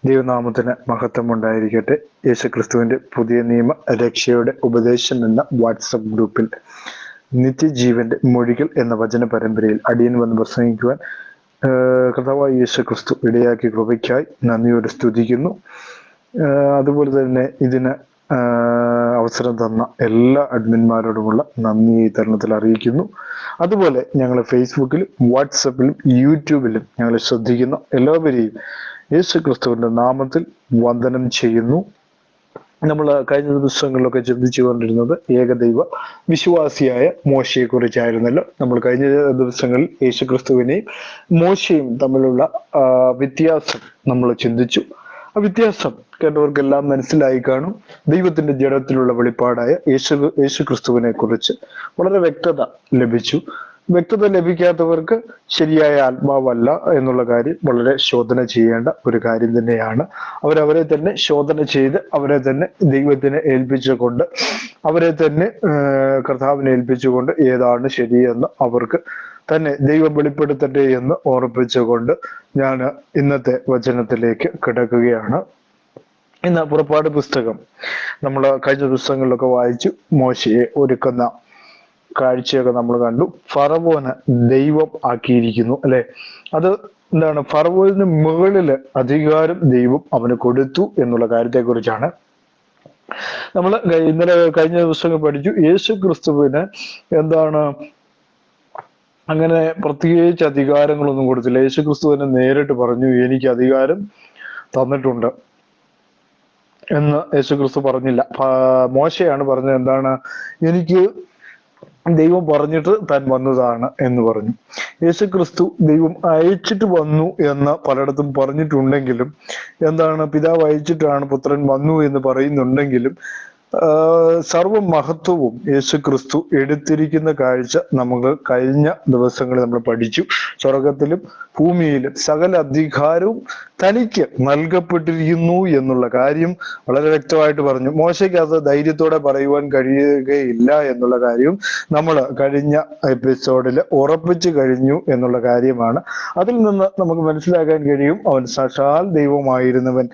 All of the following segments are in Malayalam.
ദൈവനാമത്തിന് മഹത്വം ഉണ്ടായിരിക്കട്ടെ. യേശുക്രിസ്തുവിന്റെ പുതിയ നിയമ രക്ഷയുടെ ഉപദേശം എന്ന വാട്സപ്പ് ഗ്രൂപ്പിൽ നിത്യജീവന്റെ മൊഴികൾ എന്ന വചന പരമ്പരയിൽ അടിയൻ വന്ന് പ്രസംഗിക്കുവാൻ കർത്താവായ യേശുക്രിസ്തു ഇടയാക്കിയ കൃപയ്ക്കായി നന്ദിയോടെ സ്തുതിക്കുന്നു. അതുപോലെ തന്നെ ഇതിന് അവസരം തന്ന എല്ലാ അഡ്മിന്മാരോടുമുള്ള നന്ദി ഈ തരുണത്തിൽ അറിയിക്കുന്നു. അതുപോലെ ഞങ്ങൾ ഫേസ്ബുക്കിലും വാട്സപ്പിലും യൂട്യൂബിലും ഞങ്ങളെ ശ്രദ്ധിക്കുന്ന എല്ലാവരെയും യേശുക്രിസ്തുവിന്റെ നാമത്തിൽ വന്ദനം ചെയ്യുന്നു. നമ്മൾ കഴിഞ്ഞ ദിവസങ്ങളിലൊക്കെ ചിന്തിച്ചു കൊണ്ടിരുന്നത് ഏകദൈവ വിശ്വാസിയായ മോശയെ കുറിച്ചായിരുന്നല്ലോ. നമ്മൾ കഴിഞ്ഞ ദിവസങ്ങളിൽ യേശുക്രിസ്തുവിനെയും മോശയും തമ്മിലുള്ള വ്യത്യാസം നമ്മൾ ചിന്തിച്ചു. ആ വ്യത്യാസം കേട്ടവർക്കെല്ലാം മനസ്സിലായി കാണും. ദൈവത്തിന്റെ ജഡത്തിലുള്ള വെളിപ്പാടായ യേശുക്രിസ്തുവിനെ കുറിച്ച് വളരെ വ്യക്തത ലഭിച്ചു. വ്യക്തത ലഭിക്കാത്തവർക്ക് ശരിയായ ആത്മാവല്ല എന്നുള്ള കാര്യം വളരെ ശോധന ചെയ്യേണ്ട ഒരു കാര്യം തന്നെയാണ്. അവരവരെ തന്നെ ശോധന ചെയ്ത് അവരെ തന്നെ ദൈവത്തിന് ഏൽപ്പിച്ചുകൊണ്ട് അവരെ തന്നെ കർത്താവിനെ ഏൽപ്പിച്ചുകൊണ്ട് ഏതാണ് ശരിയെന്ന് അവർക്ക് തന്നെ ദൈവം വെളിപ്പെടുത്തട്ടെ എന്ന് ഓർപ്പിച്ചുകൊണ്ട് ഞാൻ ഇന്നത്തെ വചനത്തിലേക്ക് കിടക്കുകയാണ്. ഇന്ന് പുറപ്പാട് പുസ്തകം നമ്മൾ കഴിഞ്ഞ ദിവസങ്ങളിലൊക്കെ വായിച്ചു. മോശയെ ഒരുക്കുന്ന കാഴ്ചയൊക്കെ നമ്മൾ കണ്ടു. ഫറവോന് ദൈവം ആക്കിയിരിക്കുന്നു അല്ലെ. അത് എന്താണ്? ഫറവോന് മുകളില് അധികാരം ദൈവം അവന് കൊടുത്തു എന്നുള്ള കാര്യത്തെ കുറിച്ചാണ് നമ്മൾ ഇന്നലെ കഴിഞ്ഞ ദിവസങ്ങൾ പഠിച്ചു. യേശുക്രിസ്തുവിന് എന്താണ് അങ്ങനെ പ്രത്യേകിച്ച് അധികാരങ്ങളൊന്നും കൊടുത്തില്ല. യേശുക്രിസ്തുവിനെ നേരിട്ട് പറഞ്ഞു, എനിക്ക് അധികാരം തന്നിട്ടുണ്ട് എന്ന് യേശുക്രിസ്തു പറഞ്ഞില്ല. മോശയാണ് പറഞ്ഞത് എന്താണ്? എനിക്ക് ദൈവം പറഞ്ഞിട്ട് താൻ വന്നതാണ് എന്ന് പറഞ്ഞു. യേശുക്രിസ്തു ദൈവം അയച്ചിട്ട് വന്നു എന്ന് പലയിടത്തും പറഞ്ഞിട്ടുണ്ടെങ്കിലും എന്താണ്? പിതാവ് അയച്ചിട്ടാണ് പുത്രൻ വന്നു എന്ന് പറയുന്നുണ്ടെങ്കിലും സർവ മഹത്വവും യേശുക്രിസ്തു എടുത്തിരിക്കുന്ന കാഴ്ച നമുക്ക് കഴിഞ്ഞ ദിവസങ്ങളിൽ നമ്മൾ പഠിച്ചു. സ്വർഗത്തിലും ഭൂമിയിലും സകല അധികാരവും തനിക്ക് നൽകപ്പെട്ടിരിക്കുന്നു എന്നുള്ള കാര്യം വളരെ വ്യക്തമായിട്ട് പറഞ്ഞു. മോശയ്ക്ക് അത് ധൈര്യത്തോടെ പറയുവാൻ കഴിയുകയില്ല എന്നുള്ള കാര്യവും നമ്മൾ കഴിഞ്ഞ എപ്പിസോഡിൽ ഉറപ്പിച്ചു കഴിഞ്ഞു എന്നുള്ള കാര്യമാണ്. അതിൽ നിന്ന് നമുക്ക് മനസ്സിലാക്കാൻ കഴിയും, അവൻ സാക്ഷാൽ ദൈവമായിരുന്നവൻ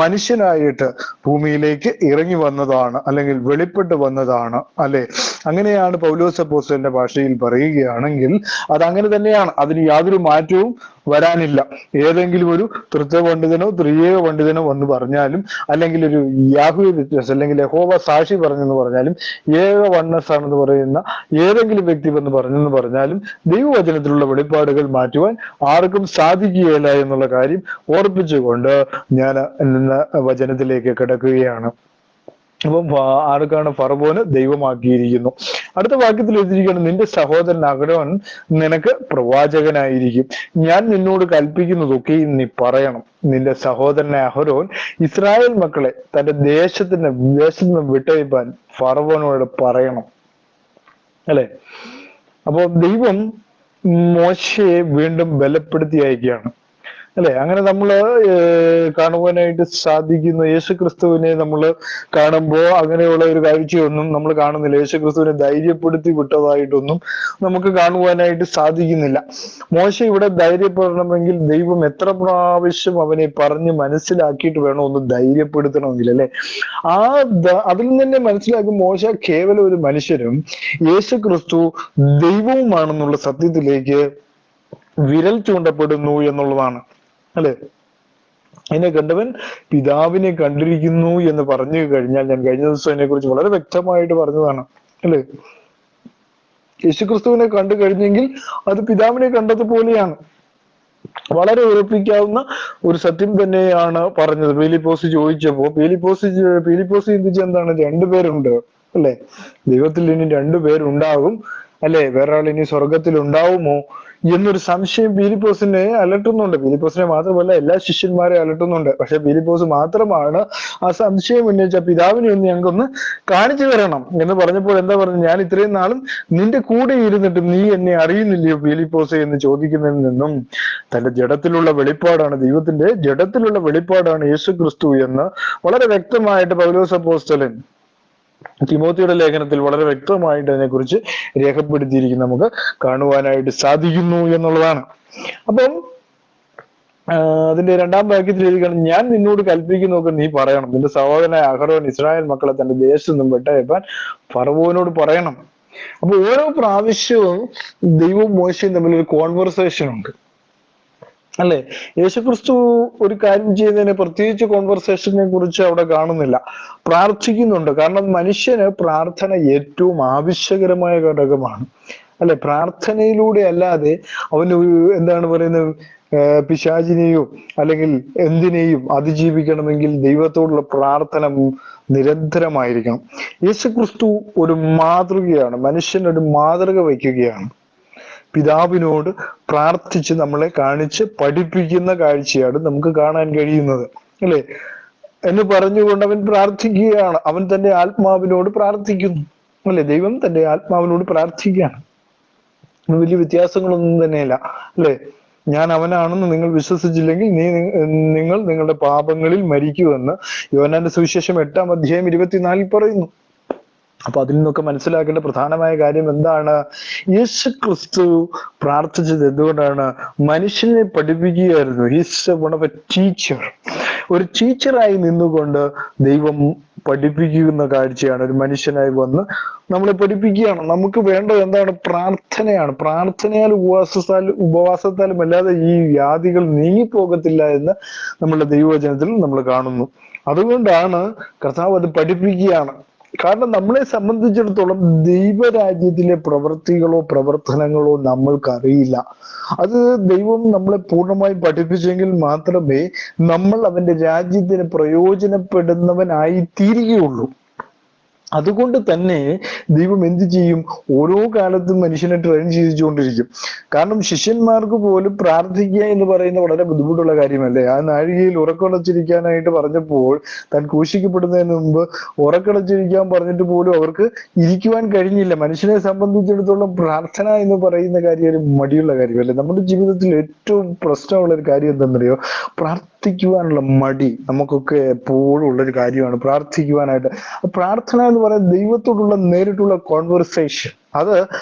മനുഷ്യനായിട്ട് ഭൂമിയിലേക്ക് ഇറങ്ങി വന്നതാണ്, അല്ലെങ്കിൽ വെളിപ്പെട്ട് വന്നതാണ് അല്ലെ. അങ്ങനെയാണ് പൗലോസ് അപ്പോസ്തലന്റെ ഭാഷയിൽ പറയുകയാണെങ്കിൽ അത് അങ്ങനെ തന്നെയാണ്. അതിന് യാതൊരു മാറ്റവും വരാനില്ല. ഏതെങ്കിലും ഒരു തൃത്വ പണ്ഡിതനോ ത്രിയേക പണ്ഡിതനോ വന്ന് പറഞ്ഞാലും, അല്ലെങ്കിൽ ഒരു യാഹൂവ വ്യത്യാസം അല്ലെങ്കിൽ യഹോവ സാക്ഷി പറഞ്ഞെന്ന് പറഞ്ഞാലും, ഏക വണ്ണസ് ആണെന്ന് പറയുന്ന ഏതെങ്കിലും വ്യക്തി വന്ന് പറഞ്ഞെന്ന് പറഞ്ഞാലും ദൈവവചനത്തിലുള്ള വെളിപ്പാടുകൾ മാറ്റുവാൻ ആർക്കും സാധിക്കുകയില്ല എന്നുള്ള കാര്യം ഓർപ്പിച്ചുകൊണ്ട് ഞാൻ ഇന്ന് വചനത്തിലേക്ക് കിടക്കുകയാണ്. അപ്പം ആർക്കാണ്? ഫറവോന് ദൈവമാക്കിയിരിക്കുന്നു. അടുത്ത വാക്യത്തിൽ എഴുതിയിരിക്കുകയാണ്, നിന്റെ സഹോദരൻ അഹരോൻ നിനക്ക് പ്രവാചകനായിരിക്കും. ഞാൻ നിന്നോട് കൽപ്പിക്കുന്നതൊക്കെ നീ പറയണം. നിന്റെ സഹോദരനെ അഹരോൻ ഇസ്രായേൽ മക്കളെ തന്റെ ദേശത്ത് നിന്ന് വിട്ടയപ്പാൻ ഫറവോനോട് പറയണം അല്ലെ. അപ്പൊ ദൈവം മോശയെ വീണ്ടും ബലപ്പെടുത്തി അയക്കുകയാണ് അല്ലെ. അങ്ങനെ നമ്മൾ കാണുവാനായിട്ട് സാധിക്കുന്ന യേശുക്രിസ്തുവിനെ നമ്മൾ കാണുമ്പോൾ അങ്ങനെയുള്ള ഒരു കാഴ്ചയൊന്നും നമ്മൾ കാണുന്നില്ല. യേശുക്രിസ്തുവിനെ ധൈര്യപ്പെടുത്തി വിട്ടതായിട്ടൊന്നും നമുക്ക് കാണുവാനായിട്ട് സാധിക്കുന്നില്ല. മോശ ഇവിടെ ധൈര്യപ്പെടണമെങ്കിൽ ദൈവം എത്ര പ്രാവശ്യം അവനെ പറഞ്ഞ് മനസ്സിലാക്കിയിട്ട് വേണം ഒന്ന് ധൈര്യപ്പെടുത്തണമെങ്കിൽ അല്ലെ. അതിൽ തന്നെ മനസ്സിലാക്കും മോശ കേവലം ഒരു മനുഷ്യരും യേശുക്രിസ്തു ദൈവവുമാണെന്നുള്ള സത്യത്തിലേക്ക് വിരൽ ചൂണ്ടപ്പെടുന്നു എന്നുള്ളതാണ് അല്ലെ. അതിനെ കണ്ടവൻ പിതാവിനെ കണ്ടിരിക്കുന്നു എന്ന് പറഞ്ഞു കഴിഞ്ഞാൽ, ഞാൻ കഴിഞ്ഞ ദിവസം അതിനെ കുറിച്ച് വളരെ വ്യക്തമായിട്ട് പറഞ്ഞതാണ് അല്ലെ. യേശുക്രിസ്തുവിനെ കണ്ടു കഴിഞ്ഞെങ്കിൽ അത് പിതാവിനെ കണ്ടതുപോലെയാണ്. വളരെ ഉറപ്പിക്കാവുന്ന ഒരു സത്യം തന്നെയാണ് പറഞ്ഞത്. പീലിപ്പോസ് ചോദിച്ചപ്പോ പീലിപ്പോസ് ചിന്തിച്ച എന്താണ്? രണ്ടുപേരുണ്ട് അല്ലെ. ദൈവത്തിൽ ഇനി രണ്ടുപേരുണ്ടാകും അല്ലെ. വേറെ ആൾ ഇനി സ്വർഗത്തിൽ ഉണ്ടാവുമോ എന്നൊരു സംശയം പീലിപ്പോസിനെ അലട്ടുന്നുണ്ട്. പീലിപ്പോസിനെ മാത്രമല്ല എല്ലാ ശിഷ്യന്മാരെ അലട്ടുന്നുണ്ട്. പക്ഷെ പീലിപ്പോസ് മാത്രമാണ് ആ സംശയം ഉന്നയിച്ച, പിതാവിനെ ഒന്ന് ഞങ്ങൾക്കൊന്ന് കാണിച്ചു തരണം എന്ന് പറഞ്ഞപ്പോൾ എന്താ പറഞ്ഞു? ഞാൻ ഇത്രയും നാളും നിന്റെ കൂടെ ഇരുന്നിട്ട് നീ എന്നെ അറിയുന്നില്ലയോ പീലിപ്പോസ് എന്ന് ചോദിക്കുന്നതിൽ നിന്നും തന്റെ ജഡത്തിലുള്ള വെളിപ്പാടാണ്, ദൈവത്തിന്റെ ജഡത്തിലുള്ള വെളിപ്പാടാണ് യേശുക്രിസ്തു എന്ന് വളരെ വ്യക്തമായിട്ട് പൗലോസ് അപ്പോസ്തലൻ തിമോത്തിയുടെ ലേഖനത്തിൽ വളരെ വ്യക്തമായിട്ട് അതിനെക്കുറിച്ച് രേഖപ്പെടുത്തിയിരിക്കും, നമുക്ക് കാണുവാനായിട്ട് സാധിക്കുന്നു എന്നുള്ളതാണ്. അപ്പം അതിന്റെ 2-ാം വാക്യത്തിൽ എഴുതിയാണ്, ഞാൻ നിന്നോട് കൽപ്പിക്കുന്നതൊക്കെ നീ പറയണം. നിന്റെ സഹോദരനായ അഹരോൻ ഇസ്രായേൽ മക്കളെ തന്റെ ദേശത്തു നിന്നും വിട്ടയപ്പാൻ ഫറവോനോട് പറയണം. അപ്പൊ ഓരോ പ്രാവശ്യവും ദൈവവും മോശയും തമ്മിൽ ഒരു കോൺവെർസേഷൻ ഉണ്ട്, അല്ലെ? യേശുക്രിസ്തു ഒരു കാര്യം ചെയ്യുന്നതിന് പ്രത്യേകിച്ച് കോൺവെർസേഷനെ കുറിച്ച് അവിടെ കാണുന്നില്ല, പ്രാർത്ഥിക്കുന്നുണ്ട്. കാരണം മനുഷ്യന് പ്രാർത്ഥന ഏറ്റവും ആവശ്യകരമായ ഘടകമാണ്, അല്ലെ? പ്രാർത്ഥനയിലൂടെ അല്ലാതെ അവന് എന്താണ് പറയുന്നത്, പിശാചിനെയോ അല്ലെങ്കിൽ എന്തിനേയും അതിജീവിക്കണമെങ്കിൽ ദൈവത്തോടുള്ള പ്രാർത്ഥന നിരന്തരമായിരിക്കണം. യേശുക്രിസ്തു ഒരു മാതൃകയാണ്, മനുഷ്യനൊരു മാതൃക വയ്ക്കുകയാണ്. പിതാവിനോട് പ്രാർത്ഥിച്ച് നമ്മളെ കാണിച്ച് പഠിപ്പിക്കുന്ന കാഴ്ചയാണ് നമുക്ക് കാണാൻ കഴിയുന്നത്, അല്ലെ? എന്ന് പറഞ്ഞുകൊണ്ട് അവൻ പ്രാർത്ഥിക്കുകയാണ്, അവൻ തന്റെ ആത്മാവിനോട് പ്രാർത്ഥിക്കുന്നു, അല്ലെ? ദൈവം തന്റെ ആത്മാവിനോട് പ്രാർത്ഥിക്കുകയാണ്. വലിയ വ്യത്യാസങ്ങളൊന്നും തന്നെയില്ല, അല്ലെ? ഞാൻ അവനാണെന്ന് നിങ്ങൾ വിശ്വസിച്ചില്ലെങ്കിൽ നിങ്ങൾ നിങ്ങളുടെ പാപങ്ങളിൽ മരിക്കുമെന്ന് യോഹന്നാന്റെ സുവിശേഷം 8-ാം അധ്യായം 24 പറയുന്നു. അപ്പൊ അതിൽ നിന്നൊക്കെ മനസ്സിലാക്കേണ്ട പ്രധാനമായ കാര്യം എന്താണ്? യേശുക്രിസ്തു പ്രാർത്ഥിച്ചത് എന്തുകൊണ്ടാണ്? മനുഷ്യനെ പഠിപ്പിക്കുകയായിരുന്നു. He's one of a teacher. ഒരു ടീച്ചറായി നിന്നുകൊണ്ട് ദൈവം പഠിപ്പിക്കുന്ന കാഴ്ചയാണ്. ഒരു മനുഷ്യനായി വന്ന് നമ്മളെ പഠിപ്പിക്കുകയാണ്. നമുക്ക് വേണ്ടത് എന്താണ്? പ്രാർത്ഥനയാണ്. പ്രാർത്ഥനയാൽ ഉപവാസത്താലും അല്ലാതെ ഈ വ്യാധികൾ നീങ്ങിപ്പോകത്തില്ല എന്ന് നമ്മളുടെ ദൈവവചനത്തിൽ നമ്മൾ കാണുന്നു. അതുകൊണ്ടാണ് കർത്താവ് അത് പഠിപ്പിക്കുകയാണ്. കാരണം നമ്മളെ സംബന്ധിച്ചിടത്തോളം ദൈവരാജ്യത്തിലെ പ്രവൃത്തികളോ പ്രവർത്തനങ്ങളോ നമ്മൾക്കറിയില്ല. അത് ദൈവം നമ്മളെ പൂർണ്ണമായി പഠിപ്പിച്ചെങ്കിൽ മാത്രമേ നമ്മൾ അവന്റെ രാജ്യത്തിന് പ്രയോജനപ്പെടുന്നവനായി തീരുകയുള്ളൂ. അതുകൊണ്ട് തന്നെ ദൈവം എന്ത് ചെയ്യും? ഓരോ കാലത്തും മനുഷ്യനെ ട്രെയിൻ ചെയ്യിച്ചുകൊണ്ടിരിക്കും. കാരണം ശിഷ്യന്മാർക്ക് പോലും പ്രാർത്ഥിക്കുക എന്ന് പറയുന്ന വളരെ ബുദ്ധിമുട്ടുള്ള കാര്യമല്ലേ? ആ നാഴികയിൽ ഉറക്കളച്ചിരിക്കാനായിട്ട് പറഞ്ഞപ്പോൾ, താൻ ക്രൂശിക്കപ്പെടുന്നതിന് മുമ്പ് ഉറക്കളച്ചിരിക്കാൻ പറഞ്ഞിട്ട് പോലും അവർക്ക് ഇരിക്കുവാൻ കഴിഞ്ഞില്ല. മനുഷ്യനെ സംബന്ധിച്ചിടത്തോളം പ്രാർത്ഥന എന്ന് പറയുന്ന കാര്യം ഒരു മടിയുള്ള കാര്യമല്ലേ? നമ്മുടെ ജീവിതത്തിൽ ഏറ്റവും പ്രശ്നമുള്ള ഒരു കാര്യം എന്താണെന്നറിയോ? പ്രാർത്ഥിക്കുവാനുള്ള മടി നമുക്കൊക്കെ എപ്പോഴും ഉള്ളൊരു കാര്യമാണ്, പ്രാർത്ഥിക്കുവാനായിട്ട്. പ്രാർത്ഥന എന്ന് പറയുന്നത് ദൈവത്തോടുള്ള നേരിട്ടുള്ള കോൺവെർസേഷൻ. അത്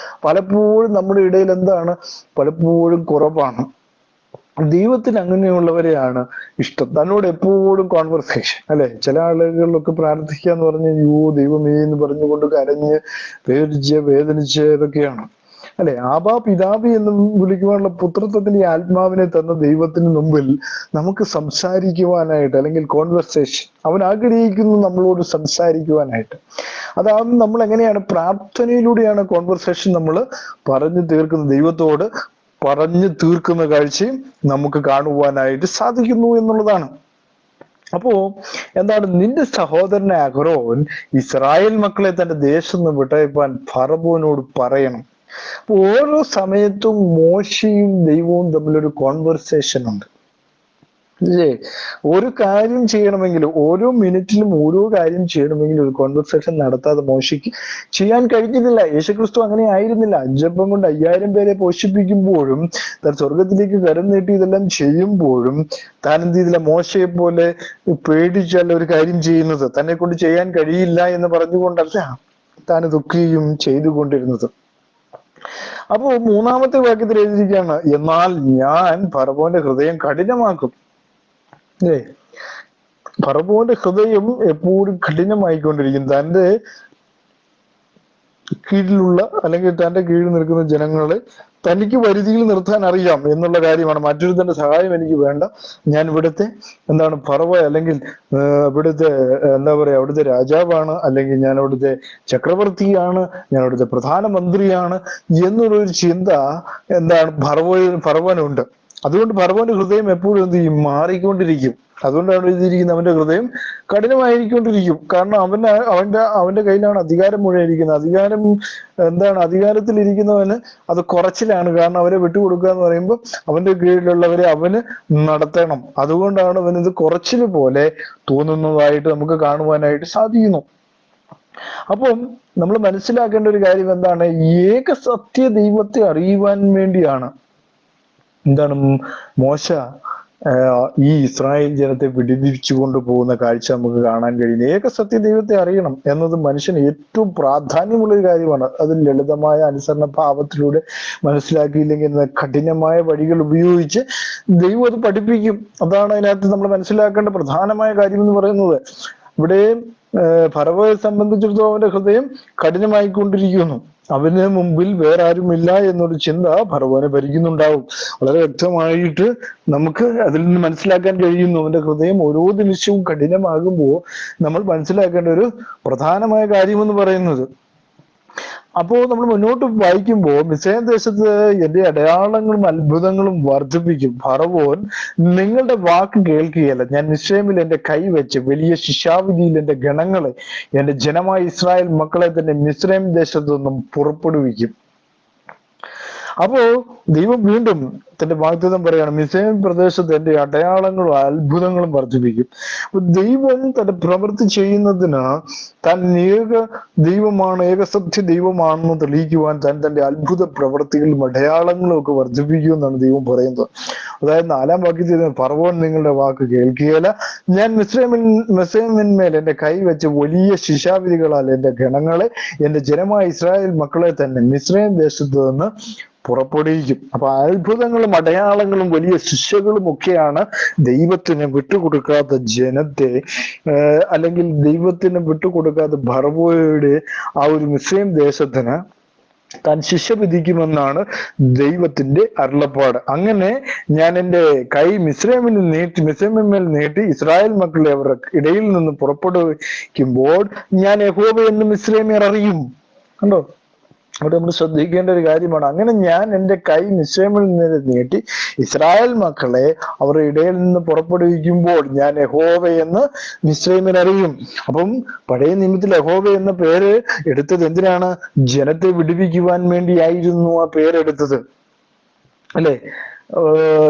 പലപ്പോഴും നമ്മുടെ ഇടയിൽ എന്താണ്? പലപ്പോഴും കുറവാണ്. ദൈവത്തിന് അങ്ങനെയുള്ളവരെയാണ് ഇഷ്ടം, തന്നോട് എപ്പോഴും കോൺവെർസേഷൻ, അല്ലെ? ചില ആളുകളിലൊക്കെ പ്രാർത്ഥിക്കുക എന്ന് പറഞ്ഞ അയ്യോ ദൈവമേ എന്ന് പറഞ്ഞുകൊണ്ട് കരഞ്ഞ് വേദനിച്ച് ഇതൊക്കെയാണ്, അല്ലെ? ആബാ പിതാവി എന്ന് വിളിക്കുവാനുള്ള പുത്രത്വത്തിന്റെ ആത്മാവിനെ തന്ന ദൈവത്തിന് മുമ്പിൽ നമുക്ക് സംസാരിക്കുവാനായിട്ട്, അല്ലെങ്കിൽ കോൺവെർസേഷൻ, അവൻ ആഗ്രഹിക്കുന്നു നമ്മളോട് സംസാരിക്കുവാനായിട്ട്. അതാവുന്ന നമ്മൾ എങ്ങനെയാണ്? പ്രാർത്ഥനയിലൂടെയാണ് കോൺവെർസേഷൻ നമ്മൾ പറഞ്ഞു തീർക്കുന്നത്, ദൈവത്തോട് പറഞ്ഞു തീർക്കുന്ന കാഴ്ചയും നമുക്ക് കാണുവാനായിട്ട് സാധിക്കുന്നു എന്നുള്ളതാണ്. അപ്പോ എന്താണ്? നിന്റെ സഹോദരനെ അഹരോൻ ഇസ്രായേൽ മക്കളെ തന്റെ ദേശത്ത് നിന്ന് വിട്ടയപ്പാൻ ഫറവോനോട് പറയണം. അപ്പൊ ഓരോ സമയത്തും മോശയും ദൈവവും തമ്മിലൊരു കോൺവെർസേഷൻ ഉണ്ട്, ഇല്ലേ? ഒരു കാര്യം ചെയ്യണമെങ്കിൽ, ഓരോ മിനിറ്റിലും ഓരോ കാര്യം ചെയ്യണമെങ്കിൽ ഒരു കോൺവെർസേഷൻ നടത്താതെ മോശയ്ക്ക് ചെയ്യാൻ കഴിഞ്ഞിട്ടില്ല. യേശുക്രിസ്തു അങ്ങനെ ആയിരുന്നില്ല. 5 അപ്പം കൊണ്ട് 5000 പേരെ പോഷിപ്പിക്കുമ്പോഴും, താൻ സ്വർഗത്തിലേക്ക് കരം നീട്ടി ഇതെല്ലാം ചെയ്യുമ്പോഴും താൻ എന്ത് ചെയ്തില്ല? മോശയെ പോലെ പേടിച്ചല്ല ഒരു കാര്യം ചെയ്യുന്നത്. തന്നെ കൊണ്ട് ചെയ്യാൻ കഴിയില്ല എന്ന് പറഞ്ഞുകൊണ്ടല്ല താൻ ഇതൊക്കെയും ചെയ്തുകൊണ്ടിരുന്നത്. അപ്പോ 3-ാമത്തെ വാക്യത്തിൽ എഴുതിയിരിക്കുകയാണ്, എന്നാൽ ഞാൻ ഫറവോന്റെ ഹൃദയം കഠിനമാക്കും. അല്ലേ? ഫറവോന്റെ ഹൃദയം എപ്പോഴും കഠിനമായിക്കൊണ്ടിരിക്കും. തന്റെ കീഴിലുള്ള അല്ലെങ്കിൽ തന്റെ കീഴിൽ നിൽക്കുന്ന ജനങ്ങളെ തനിക്ക് പരിധിയിൽ നിർത്താൻ അറിയാം എന്നുള്ള കാര്യമാണ്. മറ്റൊരുത്തന്റെ സഹായം എനിക്ക് വേണ്ട, ഞാൻ ഇവിടുത്തെ എന്താണ് ഫറവോ, അല്ലെങ്കിൽ ഇവിടുത്തെ എന്താ പറയാ, അവിടുത്തെ രാജാവാണ്, അല്ലെങ്കിൽ ഞാൻ അവിടുത്തെ ചക്രവർത്തിയാണ്, ഞാൻ അവിടുത്തെ പ്രധാനമന്ത്രിയാണ് എന്നുള്ളൊരു ചിന്ത എന്താണ് ഫറവോനുണ്ട്. അതുകൊണ്ട് ഫറവോന്റെ ഹൃദയം എപ്പോഴും എന്ത് ചെയ്യും? മാറിക്കൊണ്ടിരിക്കും. അതുകൊണ്ടാണ് എഴുതിയിരിക്കുന്നത് അവന്റെ ഹൃദയം കഠിനമായിക്കൊണ്ടിരിക്കും. കാരണം അവന്റെ കയ്യിലാണ് അധികാരം മുഴുവൻ ഇരിക്കുന്നത്. അധികാരം എന്താണ്? അധികാരത്തിലിരിക്കുന്നവന് അത് കുറച്ചിലാണ്. കാരണം അവരെ വിട്ടുകൊടുക്കുക എന്ന് പറയുമ്പോൾ അവന്റെ കീഴിലുള്ളവരെ അവന് നടത്തണം. അതുകൊണ്ടാണ് അവനിത് കുറച്ചില് പോലെ തോന്നുന്നതായിട്ട് നമുക്ക് കാണുവാനായിട്ട് സാധിക്കുന്നു. അപ്പം നമ്മൾ മനസ്സിലാക്കേണ്ട ഒരു കാര്യം എന്താണ്? ഏക സത്യ ദൈവത്തെ അറിയുവാൻ വേണ്ടിയാണ് എന്താണ് മോശ ഈ ഇസ്രായേൽ ജനത്തെ വിടിവിച്ചു കൊണ്ടുപോകുന്ന കാഴ്ച നമുക്ക് കാണാൻ കഴിയുന്നു. ഏകസത്യ ദൈവത്തെ അറിയണം എന്നത് മനുഷ്യന് ഏറ്റവും പ്രാധാന്യമുള്ള ഒരു കാര്യമാണ്. അത് ലളിതമായ അനുസരണ ഭാവത്തിലൂടെ മനസ്സിലാക്കിയില്ലെങ്കിൽ കഠിനമായ വഴികൾ ഉപയോഗിച്ച് ദൈവം അത് പഠിപ്പിക്കും. അതാണ് അതിനകത്ത് നമ്മൾ മനസ്സിലാക്കേണ്ട പ്രധാനമായ കാര്യം എന്ന് പറയുന്നത്. ഇവിടെ ഫറവോയെ സംബന്ധിച്ചിടത്തോളം അവന്റെ ഹൃദയം കഠിനമായിക്കൊണ്ടിരിക്കുന്നു. അവന് മുമ്പിൽ വേറെ ആരുമില്ല എന്നൊരു ചിന്ത ഫറവോനെ ഭരിക്കുന്നുണ്ടാവും. വളരെ വ്യക്തമായിട്ട് നമുക്ക് അതിൽ നിന്ന് മനസ്സിലാക്കാൻ കഴിയുന്നു. അവന്റെ ഹൃദയം ഓരോ നിമിഷവും കഠിനമാകുമ്പോൾ നമ്മൾ മനസ്സിലാക്കേണ്ട ഒരു പ്രധാനമായ കാര്യമെന്ന് പറയുന്നത്. അപ്പോൾ നമ്മൾ മുന്നോട്ട് വായിക്കുമ്പോൾ മിസ്രയീം ദേശത്ത് എന്റെ അടയാളങ്ങളും അത്ഭുതങ്ങളും വർദ്ധിപ്പിക്കും. ഫറവോൻ നിങ്ങളുടെ വാക്ക് കേൾക്കുകയല്ല. ഞാൻ മിസ്രയീമിൽ എന്റെ കൈ വെച്ച് വലിയ ശിക്ഷാവിധിയിൽ എന്റെ ഗണങ്ങളെ, എന്റെ ജനമായ ഇസ്രായേൽ മക്കളെ തന്നെ മിസ്രയീം ദേശത്തു നിന്നും പുറപ്പെടുവിക്കും. അപ്പോ ദൈവം വീണ്ടും തന്റെ വാഗ്ദത്തം പറയാണ്, മിസ്രയീം പ്രദേശത്ത് എന്റെ അടയാളങ്ങളും അത്ഭുതങ്ങളും വർദ്ധിപ്പിക്കും. അപ്പൊ ദൈവം തന്റെ പ്രവൃത്തി ചെയ്യുന്നതിന് താൻ ഏക ദൈവമാണ്, ഏകസത്യ ദൈവമാണെന്ന് തെളിയിക്കുവാൻ താൻ തന്റെ അത്ഭുത പ്രവൃത്തികളും അടയാളങ്ങളും ഒക്കെ വർദ്ധിപ്പിക്കുമെന്നാണ് ദൈവം പറയുന്നത്. അതായത് 4-ാം വാക്യത്തിൽ ഫറവോൻ നിങ്ങളുടെ വാക്ക് കേൾക്കുകയില്ല. ഞാൻ മിസ്രയീമിന്മേൽ എന്റെ കൈ വെച്ച് വലിയ ശിക്ഷാവിധികളാൽ എന്റെ ഗണങ്ങളെ, എന്റെ ജനമായ ഇസ്രായേൽ മക്കളെ തന്നെ മിസ്രയീം ദേശത്ത് നിന്ന് പുറപ്പെടുവിക്കും. അപ്പൊ അത്ഭുതങ്ങളും അടയാളങ്ങളും വലിയ ശിക്ഷകളും ഒക്കെയാണ് ദൈവത്തിന് വിട്ടുകൊടുക്കാത്ത ജനത്തെ, അല്ലെങ്കിൽ ദൈവത്തിന് വിട്ടുകൊടുക്കാത്ത ഫറവോയുടെ ആ ഒരു മിസ്രയീം ദേശത്തിന് താൻ ശിക്ഷ വിധിക്കുമെന്നാണ് ദൈവത്തിന്റെ അരുളപ്പാട്. അങ്ങനെ ഞാൻ എൻ്റെ കൈ മിസ്രയീമിന്മേൽ നീട്ടി ഇസ്രായേൽ മക്കളെ അവരുടെ ഇടയിൽ നിന്ന് പുറപ്പെടുവിക്കുമ്പോൾ ഞാൻ യഹോവ എന്ന് മിസ്രയീമ്യർ അറിയും. കണ്ടോ, അവിടെ നമ്മൾ ശ്രദ്ധിക്കേണ്ട ഒരു കാര്യമാണ്. അങ്ങനെ ഞാൻ എൻ്റെ കൈ മിസ്രയീമിൽ നിന്ന് നീട്ടി ഇസ്രായേൽ മക്കളെ അവരുടെ ഇടയിൽ നിന്ന് പുറപ്പെടുവിക്കുമ്പോൾ ഞാൻ യഹോവ എന്ന് മിസ്രയീമ്യർ അറിയും. അപ്പം പഴയ നിയമത്തിൽ യഹോവ എന്ന പേര് എടുത്തത് എന്തിനാണ്? ജനത്തെ വിടുവിക്കുവാൻ വേണ്ടിയായിരുന്നു ആ പേരെടുത്തത്, അല്ലെ?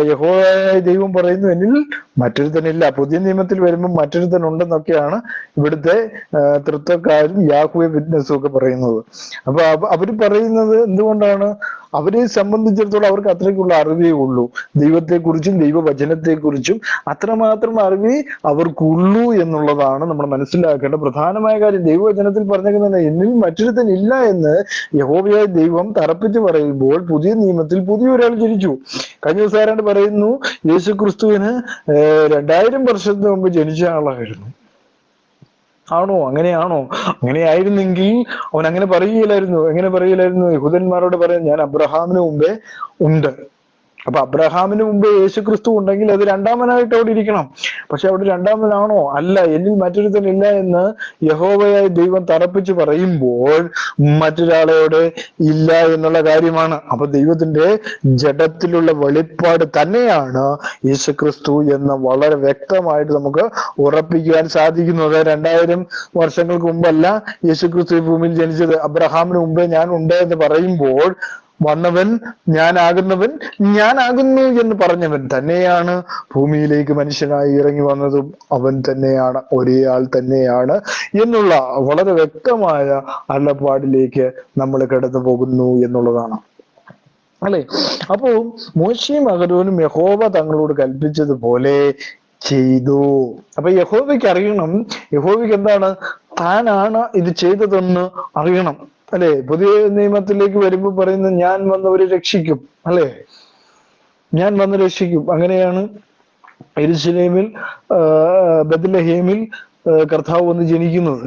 യഹോവയായ ദൈവം പറയുന്നു, എന്നിൽ മറ്റൊരുത്തനില്ല. പുതിയ നിയമത്തിൽ വരുമ്പോൾ മറ്റൊരുത്തൻ ഉണ്ടെന്നൊക്കെയാണ് ഇവിടുത്തെ തൃത്വക്കാരും യാഹ്വേ വിറ്റ്നസ്സും ഒക്കെ പറയുന്നത്. അപ്പൊ അവര് പറയുന്നത് എന്തുകൊണ്ടാണ്? അവരെ സംബന്ധിച്ചിടത്തോളം അവർക്ക് അത്രയ്ക്കുള്ള അറിവേ ഉള്ളൂ. ദൈവത്തെക്കുറിച്ചും ദൈവവചനത്തെക്കുറിച്ചും അത്രമാത്രം അറിവേ അവർക്കുള്ളൂ എന്നുള്ളതാണ് നമ്മൾ മനസ്സിലാക്കേണ്ട പ്രധാനമായ കാര്യം. ദൈവവചനത്തിൽ പറഞ്ഞേക്കുന്നത് എന്നിൽ മറ്റൊരുത്തൻ ഇല്ല എന്ന് യഹോവയായ ദൈവം തറപ്പിച്ച് പറയുമ്പോൾ പുതിയ നിയമത്തിൽ പുതിയൊരാൾ ജനിച്ചു. കഴിഞ്ഞ ദിവസം ആരാണ്ട് പറയുന്നു, യേശു ക്രിസ്തുവിന് 2000 വർഷത്തിന് മുമ്പ് ജനിച്ച ആളായിരുന്നു. ആണോ? അങ്ങനെയാണോ? അങ്ങനെയായിരുന്നെങ്കിൽ അവൻ അങ്ങനെ പറയുകയില്ലായിരുന്നു. എങ്ങനെ പറയുകയില്ലായിരുന്നു? യഹൂദന്മാരോട് പറയാൻ, ഞാൻ അബ്രഹാമിന് മുമ്പേ ഉണ്ട്. അപ്പൊ അബ്രഹാമിന് മുമ്പേ യേശു ക്രിസ്തു ഉണ്ടെങ്കിൽ അത് രണ്ടാമനായിട്ട് അവിടെ ഇരിക്കണം. പക്ഷെ അവിടെ രണ്ടാമനാണോ? അല്ല. എന്നിൽ മറ്റൊരുത്തനില്ല എന്ന് യഹോവയായ ദൈവം തറപ്പിച്ച് പറയുമ്പോൾ മറ്റൊരാളോട് ഇല്ല എന്നുള്ള കാര്യമാണ്. അപ്പൊ ദൈവത്തിന്റെ ജഡത്തിലുള്ള വെളിപ്പാട് തന്നെയാണ് യേശു ക്രിസ്തു എന്ന് വളരെ വ്യക്തമായിട്ട് നമുക്ക് ഉറപ്പിക്കുവാൻ സാധിക്കുന്നത്. 2000 വർഷങ്ങൾക്ക് മുമ്പല്ല യേശു ക്രിസ്തു ഈ ഭൂമിയിൽ ജനിച്ചത്. അബ്രഹാമിന് മുമ്പേ ഞാൻ ഉണ്ട് എന്ന് പറയുമ്പോൾ വന്നവൻ ഞാനാകുന്നവൻ ഞാനാകുന്നു എന്ന് പറഞ്ഞവൻ തന്നെയാണ് ഭൂമിയിലേക്ക് മനുഷ്യനായി ഇറങ്ങി വന്നതും അവൻ തന്നെയാണ്, ഒരേ ആൾ തന്നെയാണ് എന്നുള്ള വളരെ വ്യക്തമായ അരുളപ്പാടിലേക്ക് നമ്മൾ കടന്നു പോകുന്നു എന്നുള്ളതാണ്, അല്ലെ? അപ്പോ മോശയും അഹരോനും യഹോവ തങ്ങളോട് കൽപ്പിച്ചതുപോലെ ചെയ്തു. അപ്പൊ യഹോവയ്ക്ക് അറിയണം, യഹോവയ്ക്ക് എന്താണ്, താനാണ് ഇത് ചെയ്തതെന്ന് അറിയണം, അല്ലെ? പുതിയ നിയമത്തിലേക്ക് വരുമ്പോൾ പറയുന്നത് ഞാൻ വന്നവരെ രക്ഷിക്കും, അല്ലെ? ഞാൻ വന്ന് രക്ഷിക്കും. അങ്ങനെയാണ് യെരൂശലേമിൽ ബത്ലഹേമിൽ കർത്താവ് വന്ന് ജനിക്കുന്നത്.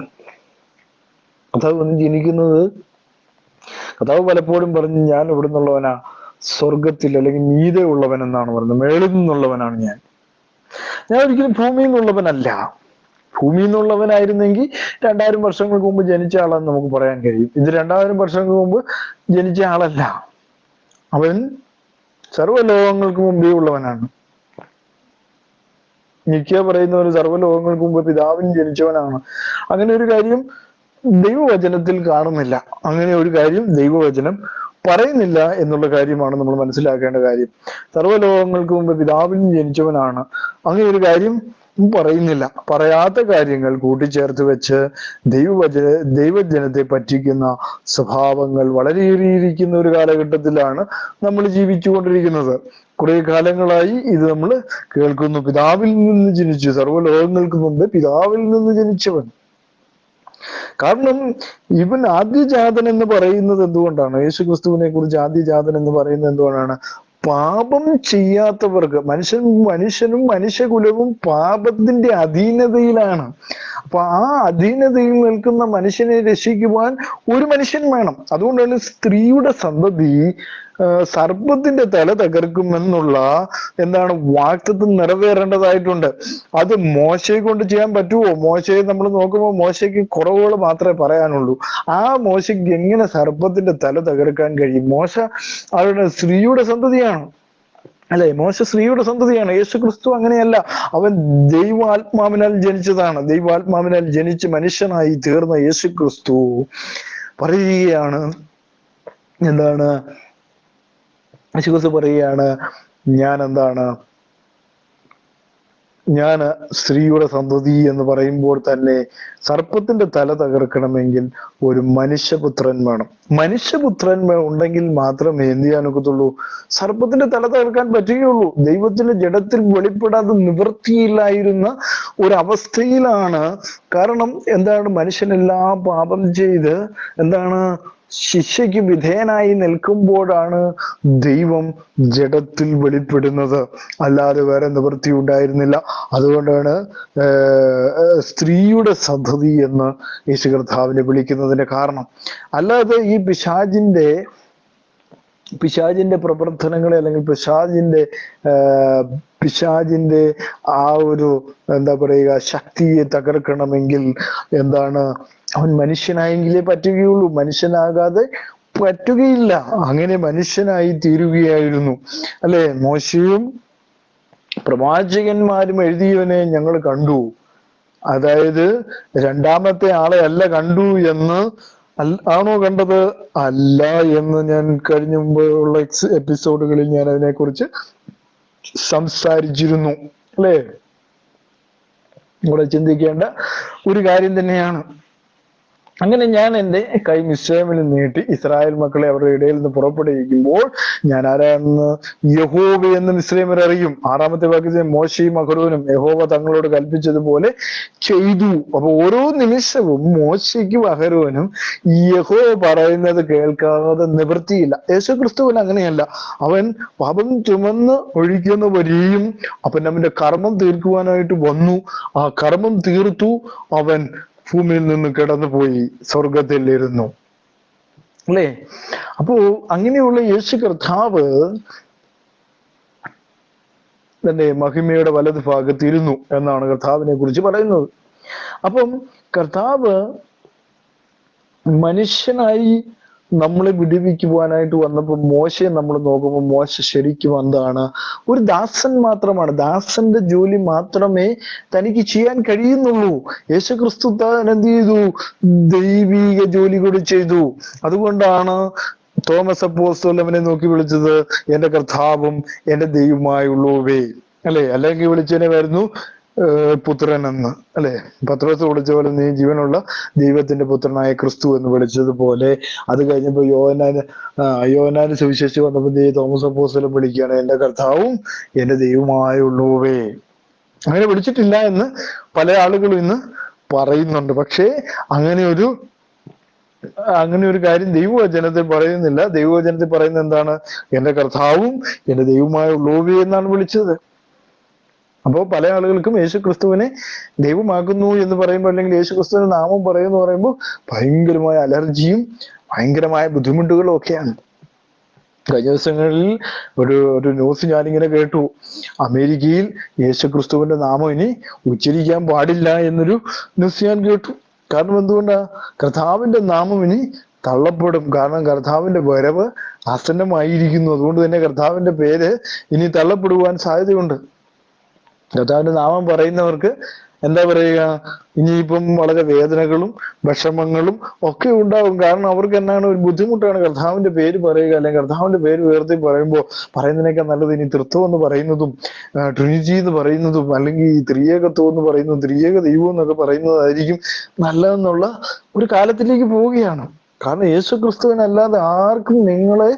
കർത്താവ് പലപ്പോഴും പറഞ്ഞു, ഞാൻ ഇവിടെ നിന്നുള്ളവനാ, സ്വർഗത്തിൽ അല്ലെങ്കിൽ മീതെ ഉള്ളവൻ എന്നാണ് പറയുന്നത്. മേളിൽ നിന്നുള്ളവനാണ് ഞാൻ ഒരിക്കലും ഭൂമിയിൽ നിന്നുള്ളവനല്ല. ഭൂമിയിൽ നിന്നുള്ളവനായിരുന്നെങ്കിൽ 2000 വർഷങ്ങൾക്ക് മുമ്പ് ജനിച്ച ആളാന്ന് നമുക്ക് പറയാൻ കഴിയും. ഇത് 2000 വർഷങ്ങൾക്ക് മുമ്പ് ജനിച്ച ആളല്ല, അവൻ സർവ്വലോകങ്ങൾക്ക് മുമ്പേ ഉള്ളവനാണ്. നിത്യ പറയുന്നവന് സർവ്വലോകങ്ങൾക്ക് മുമ്പ് പിതാവിന് ജനിച്ചവനാണ്. അങ്ങനെ ഒരു കാര്യം ദൈവവചനത്തിൽ കാണുന്നില്ല. അങ്ങനെ ഒരു കാര്യം ദൈവവചനം പറയുന്നില്ല എന്നുള്ള കാര്യമാണ് നമ്മൾ മനസ്സിലാക്കേണ്ട കാര്യം. സർവ്വലോകങ്ങൾക്ക് മുമ്പ് പിതാവിന് ജനിച്ചവനാണ്, അങ്ങനെ ഒരു കാര്യം പറയുന്നില്ല. പറയാത്ത കാര്യങ്ങൾ കൂട്ടിച്ചേർത്ത് വെച്ച് ദൈവജനത്തെ പറ്റിക്കുന്ന സ്വഭാവങ്ങൾ വളരെയേറിയിരിക്കുന്ന ഒരു കാലഘട്ടത്തിലാണ് നമ്മൾ ജീവിച്ചു കൊണ്ടിരിക്കുന്നത്. കുറെ കാലങ്ങളായി ഇത് നമ്മൾ കേൾക്കുന്നു. പിതാവിൽ നിന്ന് ജനിച്ചു, സർവ്വലോകങ്ങൾക്ക് മുമ്പ് പിതാവിൽ നിന്ന് ജനിച്ചവൻ. കാരണം ഇവൻ ആദ്യജാതൻ എന്ന് പറയുന്നത് എന്തുകൊണ്ടാണ്? യേശു ക്രിസ്തുവിനെ കുറിച്ച് ആദ്യജാതൻ എന്ന് പറയുന്നത് എന്തുകൊണ്ടാണ്? പാപം ചെയ്യാത്തവർക്ക്, മനുഷ്യനും മനുഷ്യകുലവും പാപത്തിന്റെ അധീനതയിലാണ്. അപ്പൊ ആ അധീനതയിൽ നിൽക്കുന്ന മനുഷ്യനെ രക്ഷിക്കുവാൻ ഒരു മനുഷ്യൻ വേണം. അതുകൊണ്ടാണ് സ്ത്രീയുടെ സന്തതി സർപ്പത്തിന്റെ തല തകർക്കുമെന്നുള്ള വാഗ്ദത്തം നിറവേറേണ്ടതായിട്ടുണ്ട്. അത് മോശയെ കൊണ്ട് ചെയ്യാൻ പറ്റുമോ? മോശയെ നമ്മൾ നോക്കുമ്പോൾ മോശയ്ക്ക് കുറവുകൾ മാത്രമേ പറയാനുള്ളൂ. ആ മോശയ്ക്ക് എങ്ങനെ സർപ്പത്തിന്റെ തല തകർക്കാൻ കഴിയും? മോശ അവരുടെ സ്ത്രീയുടെ സന്തതിയാണ്, അല്ലെ? മോശ സ്ത്രീയുടെ സന്തതിയാണ്. യേശു ക്രിസ്തു അങ്ങനെയല്ല. അവൻ ദൈവാത്മാവിനാൽ ജനിച്ചതാണ്. ദൈവാത്മാവിനാൽ ജനിച്ച് മനുഷ്യനായി തീർന്ന യേശു ക്രിസ്തു പറയുകയാണ്, യേശു ക്രിസ്തു പറയുകയാണ്, ഞാൻ സ്ത്രീയുടെ സന്തതി എന്ന് പറയുമ്പോൾ തന്നെ സർപ്പത്തിന്റെ തല തകർക്കണമെങ്കിൽ ഒരു മനുഷ്യപുത്രൻ വേണം. മനുഷ്യപുത്രൻ ഉണ്ടെങ്കിൽ മാത്രമേ എന്ത് ചെയ്യാനൊക്കത്തുള്ളൂ? സർപ്പത്തിന്റെ തല തകർക്കാൻ പറ്റുകയുള്ളൂ. ദൈവത്തിന്റെ ജഡത്തിൽ വെളിപ്പെടാതെ നിവൃത്തിയില്ലായിരുന്ന ഒരവസ്ഥയിലാണ്. കാരണം മനുഷ്യനെല്ലാം പാപം ചെയ്ത് ശിക്ഷയ്ക്ക് വിധേയനായി നിൽക്കുമ്പോഴാണ് ദൈവം ജഡത്തിൽ വെളിപ്പെടുന്നത്. അല്ലാതെ വേറെ നിവൃത്തി ഉണ്ടായിരുന്നില്ല. അതുകൊണ്ടാണ് സ്ത്രീയുടെ സന്തതി എന്ന് യേശു കർത്താവിനെ വിളിക്കുന്നതിന്റെ കാരണം. അല്ലാതെ ഈ പിശാചിന്റെ പ്രവർത്തനങ്ങളെ അല്ലെങ്കിൽ പിശാചിന്റെ ആ ഒരു ശക്തിയെ തകർക്കണമെങ്കിൽ അവൻ മനുഷ്യനായെങ്കിലേ പറ്റുകയുള്ളൂ. മനുഷ്യനാകാതെ പറ്റുകയില്ല. അങ്ങനെ മനുഷ്യനായി തീരുകയായിരുന്നു, അല്ലെ? മോശയും പ്രവാചകന്മാരും എഴുതിയവനെ ഞങ്ങൾ കണ്ടു. അതായത് രണ്ടാമത്തെ ആളെ അല്ല കണ്ടു എന്ന് ആണോ കണ്ടത്? അല്ല എന്ന് ഞാൻ കഴിഞ്ഞ മുമ്പുള്ള എപ്പിസോഡുകളിൽ ഞാൻ അതിനെക്കുറിച്ച് സംസാരിച്ചിരുന്നു, അല്ലേ? ഇവിടെ ചിന്തിക്കേണ്ട ഒരു കാര്യം തന്നെയാണ്. അങ്ങനെ ഞാൻ എൻ്റെ കൈ മിസ്രയീമിൽ നീട്ടി ഇസ്രായേൽ മക്കളെ അവരുടെ ഇടയിൽ നിന്ന് പുറപ്പെടുവിക്കുമ്പോൾ ഞാൻ ആരാണെന്ന് യഹോവ എന്ന് മിസ്രയീമ്യർ അറിയും. 6-ാമത്തെ വാക്യത്തിൽ മോശയും അഹരോനും യഹോവ തങ്ങളോട് കൽപ്പിച്ചതുപോലെ ചെയ്തു. അപ്പൊ ഓരോ നിമിഷവും മോശയ്ക്കും അഹരോനും യഹോവ പറയുന്നത് കേൾക്കാതെ നിവൃത്തിയില്ല. യേശു ക്രിസ്തുവിന് അങ്ങനെയല്ല. അവൻ പാപം ചുമന്ന് ഒഴിക്കുന്ന വരെയും അവന്റെ കർമ്മം തീർക്കുവാനായിട്ട് വന്നു. ആ കർമ്മം തീർത്തു. അവൻ ഭൂമിയിൽ നിന്ന് കിടന്നുപോയി, സ്വർഗത്തിൽ ഇരുന്നു, അല്ലേ? അപ്പോ അങ്ങനെയുള്ള യേശു കർത്താവ് തന്റെ മഹിമയുടെ വലത് ഭാഗത്തിരുന്നു എന്നാണ് കർത്താവിനെ കുറിച്ച് പറയുന്നത്. അപ്പം കർത്താവ് മനുഷ്യനായി നമ്മളെ വിടുവിക്കുവാനായിട്ട് വന്നപ്പോൾ മോശയെ നമ്മൾ നോക്കുമ്പോൾ മോശ ശരിക്കും ഒരു ദാസൻ മാത്രമാണ്. ദാസന്റെ ജോലി മാത്രമേ തനിക്ക് ചെയ്യാൻ കഴിയുന്നുള്ളൂ. യേശുക്രിസ്തു താൻ എന്ത് ചെയ്തു? ദൈവിക ജോലി കൂടി ചെയ്തു. അതുകൊണ്ടാണ് തോമസ് അപ്പോസ്തലൻ അവനെ നോക്കി വിളിച്ചത് എന്റെ കർത്താവും എന്റെ ദൈവമായുള്ളവേ, അല്ലെ? അല്ലെങ്കിൽ വിളിച്ചതിനെ വരുന്നു പുത്രൻ എന്ന്, അല്ലെ? പത്രോസ് വിളിച്ച പോലെ നീ ജീവനുള്ള ദൈവത്തിന്റെ പുത്രനായ ക്രിസ്തു എന്ന് വിളിച്ചതുപോലെ അത് കഴിഞ്ഞപ്പോ യോഹന്നാന് സുവിശേഷം വന്നപ്പോ തോമസ് അപ്പോസ്തലൻ വിളിക്കുകയാണ് എന്റെ കർത്താവും എന്റെ ദൈവമായുള്ളവേ. അങ്ങനെ വിളിച്ചിട്ടില്ല എന്ന് പല ആളുകളും ഇന്ന് പറയുന്നുണ്ട്. പക്ഷേ അങ്ങനെ ഒരു കാര്യം ദൈവവചനത്തിൽ പറയുന്നില്ല. ദൈവവചനത്തിൽ പറയുന്നത് എന്താണ്? എന്റെ കർത്താവും എന്റെ ദൈവമായുള്ളവേ എന്നാണ് വിളിച്ചത്. അപ്പോൾ പല ആളുകൾക്കും യേശു ക്രിസ്തുവിനെ ദൈവമാക്കുന്നു എന്ന് പറയുമ്പോൾ, അല്ലെങ്കിൽ യേശു ക്രിസ്തുവിന്റെ നാമം പറയുമെന്ന് പറയുമ്പോൾ ഭയങ്കരമായ അലർജിയും ഭയങ്കരമായ ബുദ്ധിമുട്ടുകളും ഒക്കെയാണ്. കഴിഞ്ഞ ദിവസങ്ങളിൽ ഒരു ന്യൂസ് ഞാനിങ്ങനെ കേട്ടു. അമേരിക്കയിൽ യേശു ക്രിസ്തുവിന്റെ നാമം ഇനി ഉച്ചരിക്കാൻ പാടില്ല എന്നൊരു ന്യൂസ് ഞാൻ കേട്ടു. കാരണം എന്തുകൊണ്ടാ? കർത്താവിന്റെ നാമം ഇനി തള്ളപ്പെടും. കാരണം കർത്താവിന്റെ വരവ് ആസന്നമായിരിക്കുന്നു. അതുകൊണ്ട് തന്നെ കർത്താവിന്റെ പേര് ഇനി തള്ളപ്പെടുവാൻ സാധ്യതയുണ്ട്. കർത്താവിന്റെ നാമം പറയുന്നവർക്ക് എന്താ പറയുക? ഇനിയിപ്പം വളരെ വേദനകളും വിഷമങ്ങളും ഒക്കെ ഉണ്ടാകും. കാരണം അവർക്ക് ഒരു ബുദ്ധിമുട്ടാണ് കർത്താവിന്റെ പേര് പറയുക, അല്ലെങ്കിൽ കർത്താവിന്റെ പേര് ഉയർത്തി പറയുന്നതിനേക്കാൾ നല്ലത് ഇനി തൃത്വം എന്ന് പറയുന്നതും ട്രിനിറ്റി എന്ന് പറയുന്നതും അല്ലെങ്കിൽ ത്രിയേകത്വം എന്ന് പറയുന്നതും ത്രിയേക ദൈവം എന്നൊക്കെ പറയുന്നതായിരിക്കും നല്ലതെന്നുള്ള ഒരു കാലത്തിലേക്ക് പോവുകയാണ്. കാരണം യേശു ക്രിസ്തുവിനല്ലാതെ ആർക്കും നിങ്ങളെ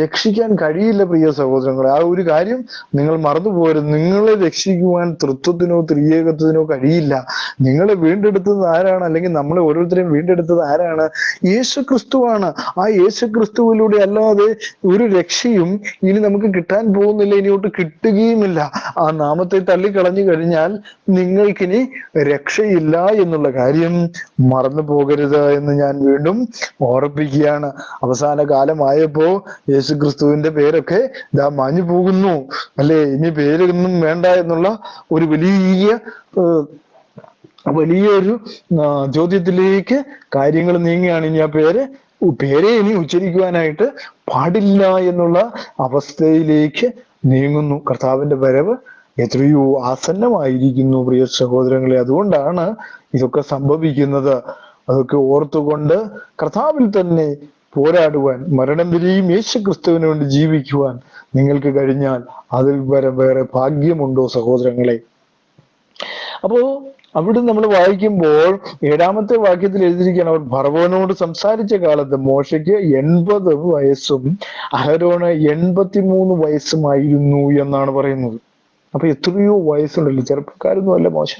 രക്ഷിക്കാൻ കഴിയില്ല പ്രിയ സഹോദരങ്ങളെ. ആ ഒരു കാര്യം നിങ്ങൾ മറന്നുപോകരുത്. നിങ്ങളെ രക്ഷിക്കുവാൻ തൃത്വത്തിനോ ത്രിയേകത്വത്തിനോ കഴിയില്ല. നിങ്ങളെ വീണ്ടെടുത്തത് ആരാണ്? അല്ലെങ്കിൽ നമ്മളെ ഓരോരുത്തരെയും വീണ്ടെടുത്തത് ആരാണ്? യേശു ക്രിസ്തുവാണ്. ആ യേശു ക്രിസ്തുവിലൂടെ അല്ലാതെ ഒരു രക്ഷയും ഇനി നമുക്ക് കിട്ടാൻ പോകുന്നില്ല, ഇനിയോട്ട് കിട്ടുകയുമില്ല. ആ നാമത്തെ തള്ളിക്കളഞ്ഞു കഴിഞ്ഞാൽ നിങ്ങൾക്കിനി രക്ഷയില്ല എന്നുള്ള കാര്യം മറന്നു പോകരുത് എന്ന് ഞാൻ വീണ്ടും ഓർപ്പിക്കുകയാണ്. അവസാന കാലമായപ്പോ യേശു ക്രിസ്തുവിന്റെ പേരൊക്കെ ഇതാ മാഞ്ഞു പോകുന്നു അല്ലെ. ഇനി പേരൊന്നും വേണ്ട എന്നുള്ള ഒരു വലിയൊരു ചോദ്യത്തിലേക്ക് കാര്യങ്ങൾ നീങ്ങുകയാണ്. ഇനി ആ പേരെ ഇനി ഉച്ചരിക്കുവാനായിട്ട് പാടില്ല എന്നുള്ള അവസ്ഥയിലേക്ക് നീങ്ങുന്നു. കർത്താവിന്റെ വരവ് എത്രയോ ആസന്നമായിരിക്കുന്നു പ്രിയ സഹോദരങ്ങളെ. അതുകൊണ്ടാണ് ഇതൊക്കെ സംഭവിക്കുന്നത്. അതൊക്കെ ഓർത്തുകൊണ്ട് കർത്താവിൽ തന്നെ പോരാടുവാൻ, മരണം വരെയും യേശു ക്രിസ്തുവിന് വേണ്ടി ജീവിക്കുവാൻ നിങ്ങൾക്ക് കഴിഞ്ഞാൽ അതിൽ വേറെ ഭാഗ്യമുണ്ടോ സഹോദരങ്ങളെ? അപ്പോ അവിടെ നമ്മൾ വായിക്കുമ്പോൾ 7-ാമത്തെ വാക്യത്തിൽ എഴുതിയിരിക്കുകയാണ്, അവർ ഫറവോനോട് സംസാരിച്ച കാലത്ത് മോശയ്ക്ക് 80 വയസ്സും അഹരോന് 83 വയസ്സുമായിരുന്നു എന്നാണ് പറയുന്നത്. അപ്പൊ എത്രയോ വയസ്സുണ്ടല്ലോ, ചെറുപ്പക്കാരൊന്നും അല്ല മോശ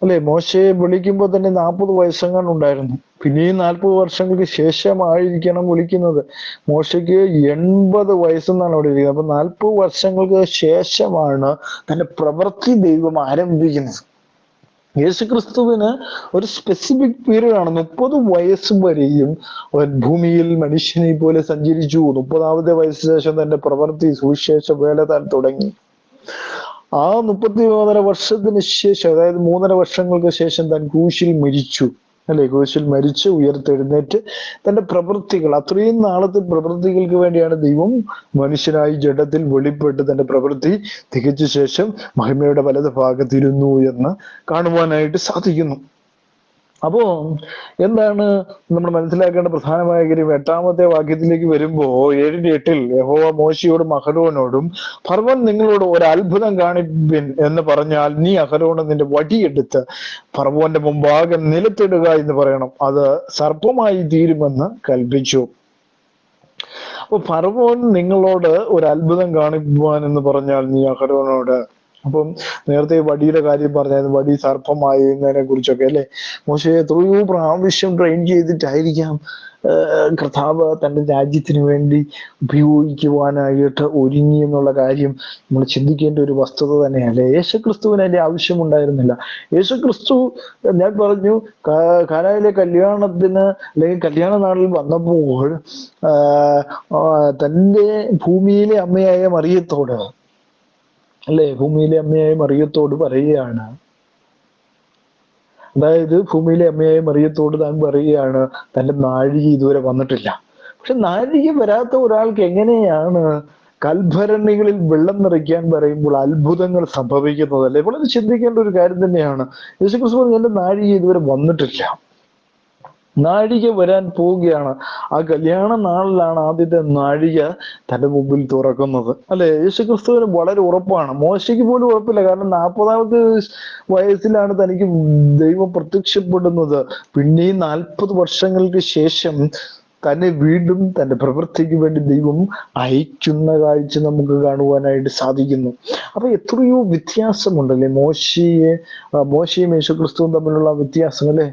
അല്ലെ. മോശയെ വിളിക്കുമ്പോൾ തന്നെ 40 വയസ്സെങ്ങാനും ഉണ്ടായിരുന്നു. പിന്നെയും 40 വർഷങ്ങൾക്ക് ശേഷമായിരിക്കണം വിളിക്കുന്നത്. മോശയ്ക്ക് 80 വയസ്സെന്നാണ് അവിടെ ഇരിക്കുന്നത്. അപ്പൊ 40 വർഷങ്ങൾക്ക് ശേഷമാണ് തന്റെ പ്രവൃത്തി ദൈവം ആരംഭിക്കുന്നത്. യേശുക്രിസ്തുവിന് ഒരു സ്പെസിഫിക് പീരീഡ് ആണ്. 30 വയസ്സ് വരെയും അവൻ ഭൂമിയിൽ മനുഷ്യനെ പോലെ സഞ്ചരിച്ചു. 30-ാമത്തെ വയസ്സിന് ശേഷം തന്റെ പ്രവൃത്തി സുവിശേഷ വേല താൻ തുടങ്ങി. ആ 33 വർഷത്തിന് ശേഷം, അതായത് 3.5 വർഷങ്ങൾക്ക് ശേഷം താൻ ക്രൂശിൽ മരിച്ചു അല്ലെ. ക്രൂശിൽ മരിച്ച് ഉയർത്തെഴുന്നേറ്റ് തന്റെ പ്രവൃത്തികൾ, അത്രയും നാളത്തെ പ്രവൃത്തികൾക്ക് വേണ്ടിയാണ് ദൈവം മനുഷ്യനായി ജഡത്തിൽ വെളിപ്പെട്ട് തന്റെ പ്രവൃത്തി തികച്ച ശേഷം മഹിമയുടെ വലത് ഭാഗത്തിരുന്നു എന്ന് കാണുവാനായിട്ട് സാധിക്കുന്നു. അപ്പോ എന്താണ് നമ്മൾ മനസ്സിലാക്കേണ്ട പ്രധാനമായ കാര്യം? 8-ാമത്തെ വാക്യത്തിലേക്ക് വരുമ്പോ 7:8 യഹോവ മോശയോടും അഹരോനോടും ഫറവോൻ നിങ്ങളോട് ഒരു അത്ഭുതം കാണിപ്പിൻ എന്ന് പറഞ്ഞാൽ നീ അഹരോന് നിന്റെ വടിയെടുത്ത് ഫറവോന്റെ മുമ്പാകെ നിലത്തിടുക എന്ന് പറയണം, അത് സർപ്പമായി തീരുമെന്ന് കൽപ്പിച്ചു. അപ്പൊ ഫറവോൻ നിങ്ങളോട് ഒരു അത്ഭുതം കാണിക്കുവാൻ എന്ന് പറഞ്ഞാൽ നീ അഹരോനോട്, അപ്പം നേരത്തെ വടിയുടെ കാര്യം പറഞ്ഞായിരുന്നു, വടി സർപ്പമായതിനെ കുറിച്ചൊക്കെ അല്ലെ. മോശയെ എത്രയോ പ്രാവശ്യം ട്രെയിൻ ചെയ്തിട്ടായിരിക്കാം കർത്താവ് തന്റെ രാജ്യത്തിന് വേണ്ടി ഉപയോഗിക്കുവാനായിട്ട് ഒരുങ്ങി എന്നുള്ള കാര്യം നമ്മൾ ചിന്തിക്കേണ്ട ഒരു വസ്തുത തന്നെയല്ലേ. യേശുക്രിസ്തുവിന് അതിന്റെ ആവശ്യമുണ്ടായിരുന്നില്ല. യേശുക്രിസ്തു, ഞാൻ പറഞ്ഞു, കാനായിലെ കല്യാണത്തിന് അല്ലെങ്കിൽ കല്യാണ നാളിൽ വന്നപ്പോൾ തന്റെ ഭൂമിയിലെ അമ്മയായ മറിയത്തോട് അല്ലെ, ഭൂമിയിലെ അമ്മയായ മറിയത്തോട് പറയുകയാണ്, അതായത് ഭൂമിയിലെ അമ്മയായ മറിയത്തോട് താൻ പറയുകയാണ് തന്റെ നാഴിക ഇതുവരെ വന്നിട്ടില്ല. പക്ഷെ നാഴിക വരാത്ത ഒരാൾക്ക് എങ്ങനെയാണ് കൽഭരണികളിൽ വെള്ളം നിറയ്ക്കാൻ പറയുമ്പോൾ അത്ഭുതങ്ങൾ സംഭവിക്കുന്നത് അല്ലെ? വളരെ ചിന്തിക്കേണ്ട ഒരു കാര്യം തന്നെയാണ്. യേശുക്രിസ്തു പറഞ്ഞു എന്റെ നാഴിക ഇതുവരെ വന്നിട്ടില്ല. നാഴിക വരാൻ പോവുകയാണ്. ആ കല്യാണ നാളിലാണ് ആദ്യത്തെ നാഴിക തന്റെ മുമ്പിൽ തുറക്കുന്നത് അല്ലെ. യേശുക്രിസ്തുവിന് വളരെ ഉറപ്പാണ്. മോശയ്ക്ക് പോലും ഉറപ്പില്ല. കാരണം 40-ാമത്തെ വയസ്സിലാണ് തനിക്ക് ദൈവം പ്രത്യക്ഷപ്പെടുന്നത്. പിന്നെയും 40 വർഷങ്ങൾക്ക് ശേഷം തന്നെ വീണ്ടും തന്റെ പ്രവൃത്തിക്ക് വേണ്ടി ദൈവം അയക്കുന്ന കാഴ്ച നമുക്ക് കാണുവാനായിട്ട് സാധിക്കുന്നു. അപ്പൊ എത്രയോ വ്യത്യാസമുണ്ടല്ലേ മോശയും യേശുക്രിസ്തുവും തമ്മിലുള്ള വ്യത്യാസം അല്ലെ.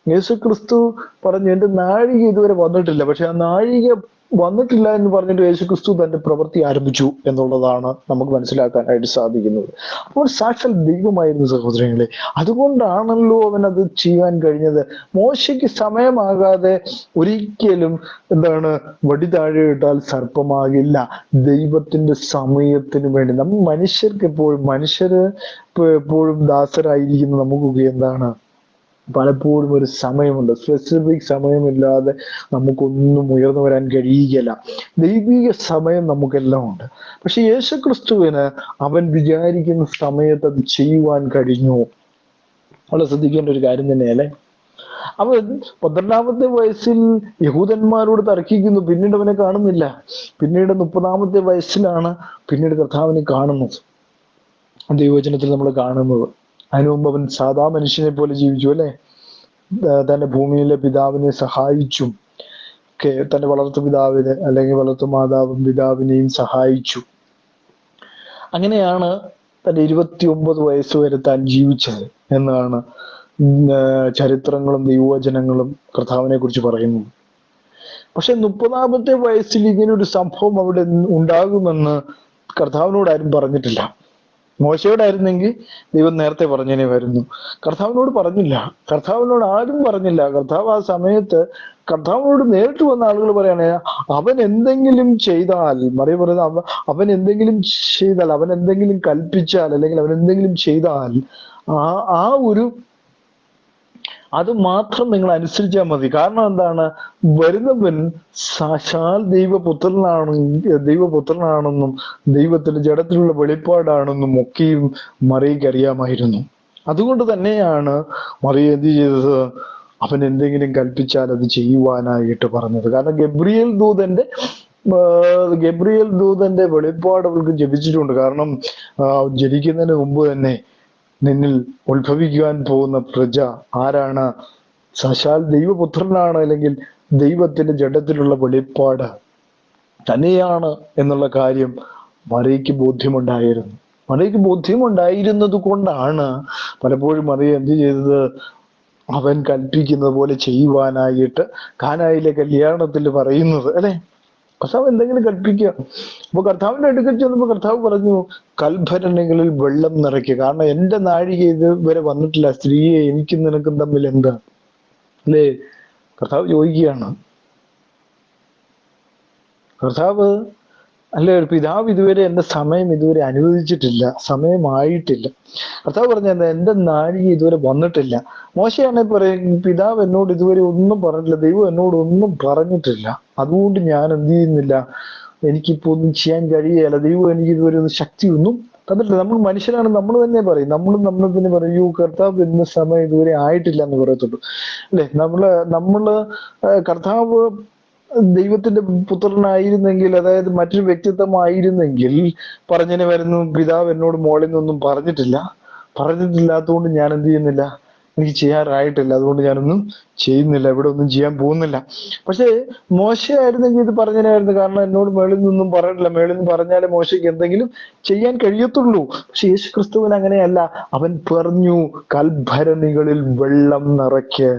യേശുക്രിസ്തു പറഞ്ഞു എന്റെ നാഴിക ഇതുവരെ വന്നിട്ടില്ല. പക്ഷെ ആ നാഴിക വന്നിട്ടില്ല എന്ന് പറഞ്ഞിട്ട് യേശുക്രിസ്തു തന്റെ പ്രവൃത്തി ആരംഭിച്ചു എന്നുള്ളതാണ് നമുക്ക് മനസ്സിലാക്കാനായിട്ട് സാധിക്കുന്നത്. അപ്പോൾ സാക്ഷാൽ ദൈവമായിരുന്നു സഹോദരങ്ങളെ. അതുകൊണ്ടാണല്ലോ അവൻ അത് ചെയ്യാൻ കഴിഞ്ഞത്. മോശയ്ക്ക് സമയമാകാതെ ഒരിക്കലും വടി താഴെ ഇട്ടാൽ സർപ്പമാകില്ല. ദൈവത്തിന്റെ സമയത്തിന് വേണ്ടി നമ്മൾ മനുഷ്യര് എപ്പോഴും ദാസരായിരിക്കുന്ന നമുക്കൊക്കെ പലപ്പോഴും ഒരു സമയമുണ്ട്. സ്പെസിഫിക് സമയമില്ലാതെ നമുക്കൊന്നും ഉയർന്നു വരാൻ കഴിയുകയില്ല. ദൈവിക സമയം നമുക്കെല്ലാം ഉണ്ട്. പക്ഷെ യേശുക്രിസ്തുവിന് അവൻ വിചാരിക്കുന്ന സമയത്ത് അത് ചെയ്യുവാൻ കഴിഞ്ഞു. വളരെ ശ്രദ്ധിക്കേണ്ട ഒരു കാര്യം തന്നെയല്ലേ. അവൻ 12-ാമത്തെ വയസ്സിൽ യഹൂദന്മാരോട് തർക്കിക്കുന്നു. പിന്നീട് അവനെ കാണുന്നില്ല. പിന്നീട് 30-ാമത്തെ വയസ്സിലാണ് പിന്നീട് കർത്താവിനെ കാണുന്നത്, ദൈവവചനത്തിൽ നമ്മൾ കാണുന്നത്. അതിനു മുമ്പ് അവൻ സാധാ മനുഷ്യനെ പോലെ ജീവിച്ചു അല്ലെ. തന്റെ ഭൂമിയിലെ പിതാവിനെ സഹായിച്ചും ഒക്കെ തന്റെ വളർത്തു പിതാവിന് അല്ലെങ്കിൽ വളർത്തു മാതാവും പിതാവിനെയും സഹായിച്ചു. അങ്ങനെയാണ് തന്റെ 29 വയസ്സ് വരെ താൻ ജീവിച്ചത് എന്നാണ് ചരിത്രങ്ങളും ദൈവവചനങ്ങളും കർത്താവിനെ കുറിച്ച് പറയുന്നത്. പക്ഷെ 30-ാമത്തെ വയസ്സിൽ ഇങ്ങനെ ഒരു സംഭവം അവിടെ ഉണ്ടാകുമെന്ന് കർത്താവിനോട് ആരും പറഞ്ഞിട്ടില്ല. മോശയോടായിരുന്നെങ്കിൽ ദൈവം നേരത്തെ പറഞ്ഞതിനെ വരുന്നു. കർത്താവിനോട് പറഞ്ഞില്ല, കർത്താവിനോട് ആരും പറഞ്ഞില്ല. കർത്താവ് ആ സമയത്ത് കർത്താവിനോട് നേരിട്ട് വന്ന ആളുകൾ പറയാണ്, അവൻ എന്തെങ്കിലും ചെയ്താൽ, മറിയം പറയുന്നത്, അവൻ എന്തെങ്കിലും ചെയ്താൽ, അവൻ എന്തെങ്കിലും കൽപ്പിച്ചാൽ, അല്ലെങ്കിൽ അവൻ എന്തെങ്കിലും ചെയ്താൽ ആ ഒരു അത് മാത്രം നിങ്ങൾ അനുസരിച്ചാൽ മതി. കാരണം എന്താണ്, വരുന്നവൻ സാക്ഷാൽ ദൈവപുത്രനാണെന്നും ദൈവത്തിന്റെ ജഡത്തിലുള്ള വെളിപ്പാടാണെന്നും ഒക്കെയും മറിയയ്ക്ക് അറിയാമായിരുന്നു. അതുകൊണ്ട് തന്നെയാണ് മറിയ എന്ത് ചെയ്തത്, അവൻ എന്തെങ്കിലും കൽപ്പിച്ചാൽ അത് ചെയ്യുവാനായിട്ട് പറഞ്ഞത്. കാരണം ഗബ്രിയേൽ ദൂതന്റെ വെളിപ്പാട് അവൾക്ക് ജപിച്ചിട്ടുണ്ട്. കാരണം ജനിക്കുന്നതിന് മുമ്പ് തന്നെ നിന്നിൽ ഉത്ഭവിക്കുവാൻ പോകുന്ന പ്രജ ആരാണ്, സാക്ഷാൽ ദൈവപുത്രനാണ്, അല്ലെങ്കിൽ ദൈവത്തിന്റെ ജഡത്തിലുള്ള വെളിപ്പാട് തന്നെയാണ് എന്നുള്ള കാര്യം മറിയയ്ക്ക് ബോധ്യമുണ്ടായിരുന്നു. മറിയയ്ക്ക് ബോധ്യമുണ്ടായിരുന്നത് കൊണ്ടാണ് പലപ്പോഴും മറിയ എന്ത് ചെയ്തത്, അവൻ കൽപ്പിക്കുന്നത് പോലെ ചെയ്യുവാനായിട്ട് കാനായിലെ കല്യാണത്തിൽ പറയുന്നത് അല്ലെ. കർത്താവ് എന്തെങ്കിലും കൽപ്പിക്കുക. അപ്പൊ കർത്താവിന്റെ അടുക്കൽ ചെന്നപ്പോ കർത്താവ് പറഞ്ഞു, കൽഭരണികളിൽ വെള്ളം നിറയ്ക്കുക. കാരണം എന്റെ നാഴിക ഇതുവരെ വന്നിട്ടില്ല, സ്ത്രീയെ എനിക്കും നിനക്കും തമ്മിൽ എന്താ അല്ലേ. കർത്താവ് ചോദിക്കുകയാണ്, കർത്താവ് അല്ലെ, ഒരു പിതാവ് ഇതുവരെ എന്റെ സമയം ഇതുവരെ അനുവദിച്ചിട്ടില്ല, സമയമായിട്ടില്ല. കർത്താവ് പറഞ്ഞ എന്റെ നാഴിക ഇതുവരെ വന്നിട്ടില്ല. മോശയാണെ പറയും, പിതാവ് എന്നോട് ഇതുവരെ ഒന്നും പറഞ്ഞിട്ടില്ല, ദൈവം എന്നോട് ഒന്നും പറഞ്ഞിട്ടില്ല, അതുകൊണ്ട് ഞാൻ എന്ത് ചെയ്യുന്നില്ല, എനിക്കിപ്പോ ഒന്നും ചെയ്യാൻ കഴിയുകയില്ല, ദൈവം എനിക്ക് ഇതുവരെ ഒന്നും ശക്തിയൊന്നും തന്നിട്ടില്ല. നമ്മൾ മനുഷ്യരാണ്, നമ്മൾ തന്നെ പറയും, നമ്മൾ തന്നെ പറയൂ, കർത്താവ് എന്ന സമയം ഇതുവരെ ആയിട്ടില്ല എന്ന് പറയത്തുള്ളൂ അല്ലെ. നമ്മള് കർത്താവ് ദൈവത്തിന്റെ പുത്രനായിരുന്നെങ്കിൽ, അതായത് മറ്റൊരു വ്യക്തിത്വമായിരുന്നെങ്കിൽ പറഞ്ഞതിന് വരുന്നു, പിതാവ് എന്നോട് മോളിൽ നിന്നൊന്നും പറഞ്ഞിട്ടില്ലാത്തതുകൊണ്ട് ഞാൻ എന്ത് ചെയ്യുന്നില്ല, എനിക്ക് ചെയ്യാറായിട്ടില്ല, അതുകൊണ്ട് ഞാനൊന്നും ചെയ്യുന്നില്ല, ഇവിടെ ഒന്നും ചെയ്യാൻ പോകുന്നില്ല. പക്ഷേ മോശയായിരുന്നെങ്കിൽ ഇത് പറഞ്ഞതിനായിരുന്നു, കാരണം എന്നോട് മേളിൽ നിന്നും പറഞ്ഞിട്ടില്ല, മേളിൽ നിന്ന് പറഞ്ഞാലേ മോശയ്ക്ക് എന്തെങ്കിലും ചെയ്യാൻ കഴിയത്തുള്ളൂ. പക്ഷെ യേശു ക്രിസ്തുവിന് അങ്ങനെയല്ല. അവൻ പറഞ്ഞു, കൽഭരണികളിൽ വെള്ളം നിറയ്ക്ക്.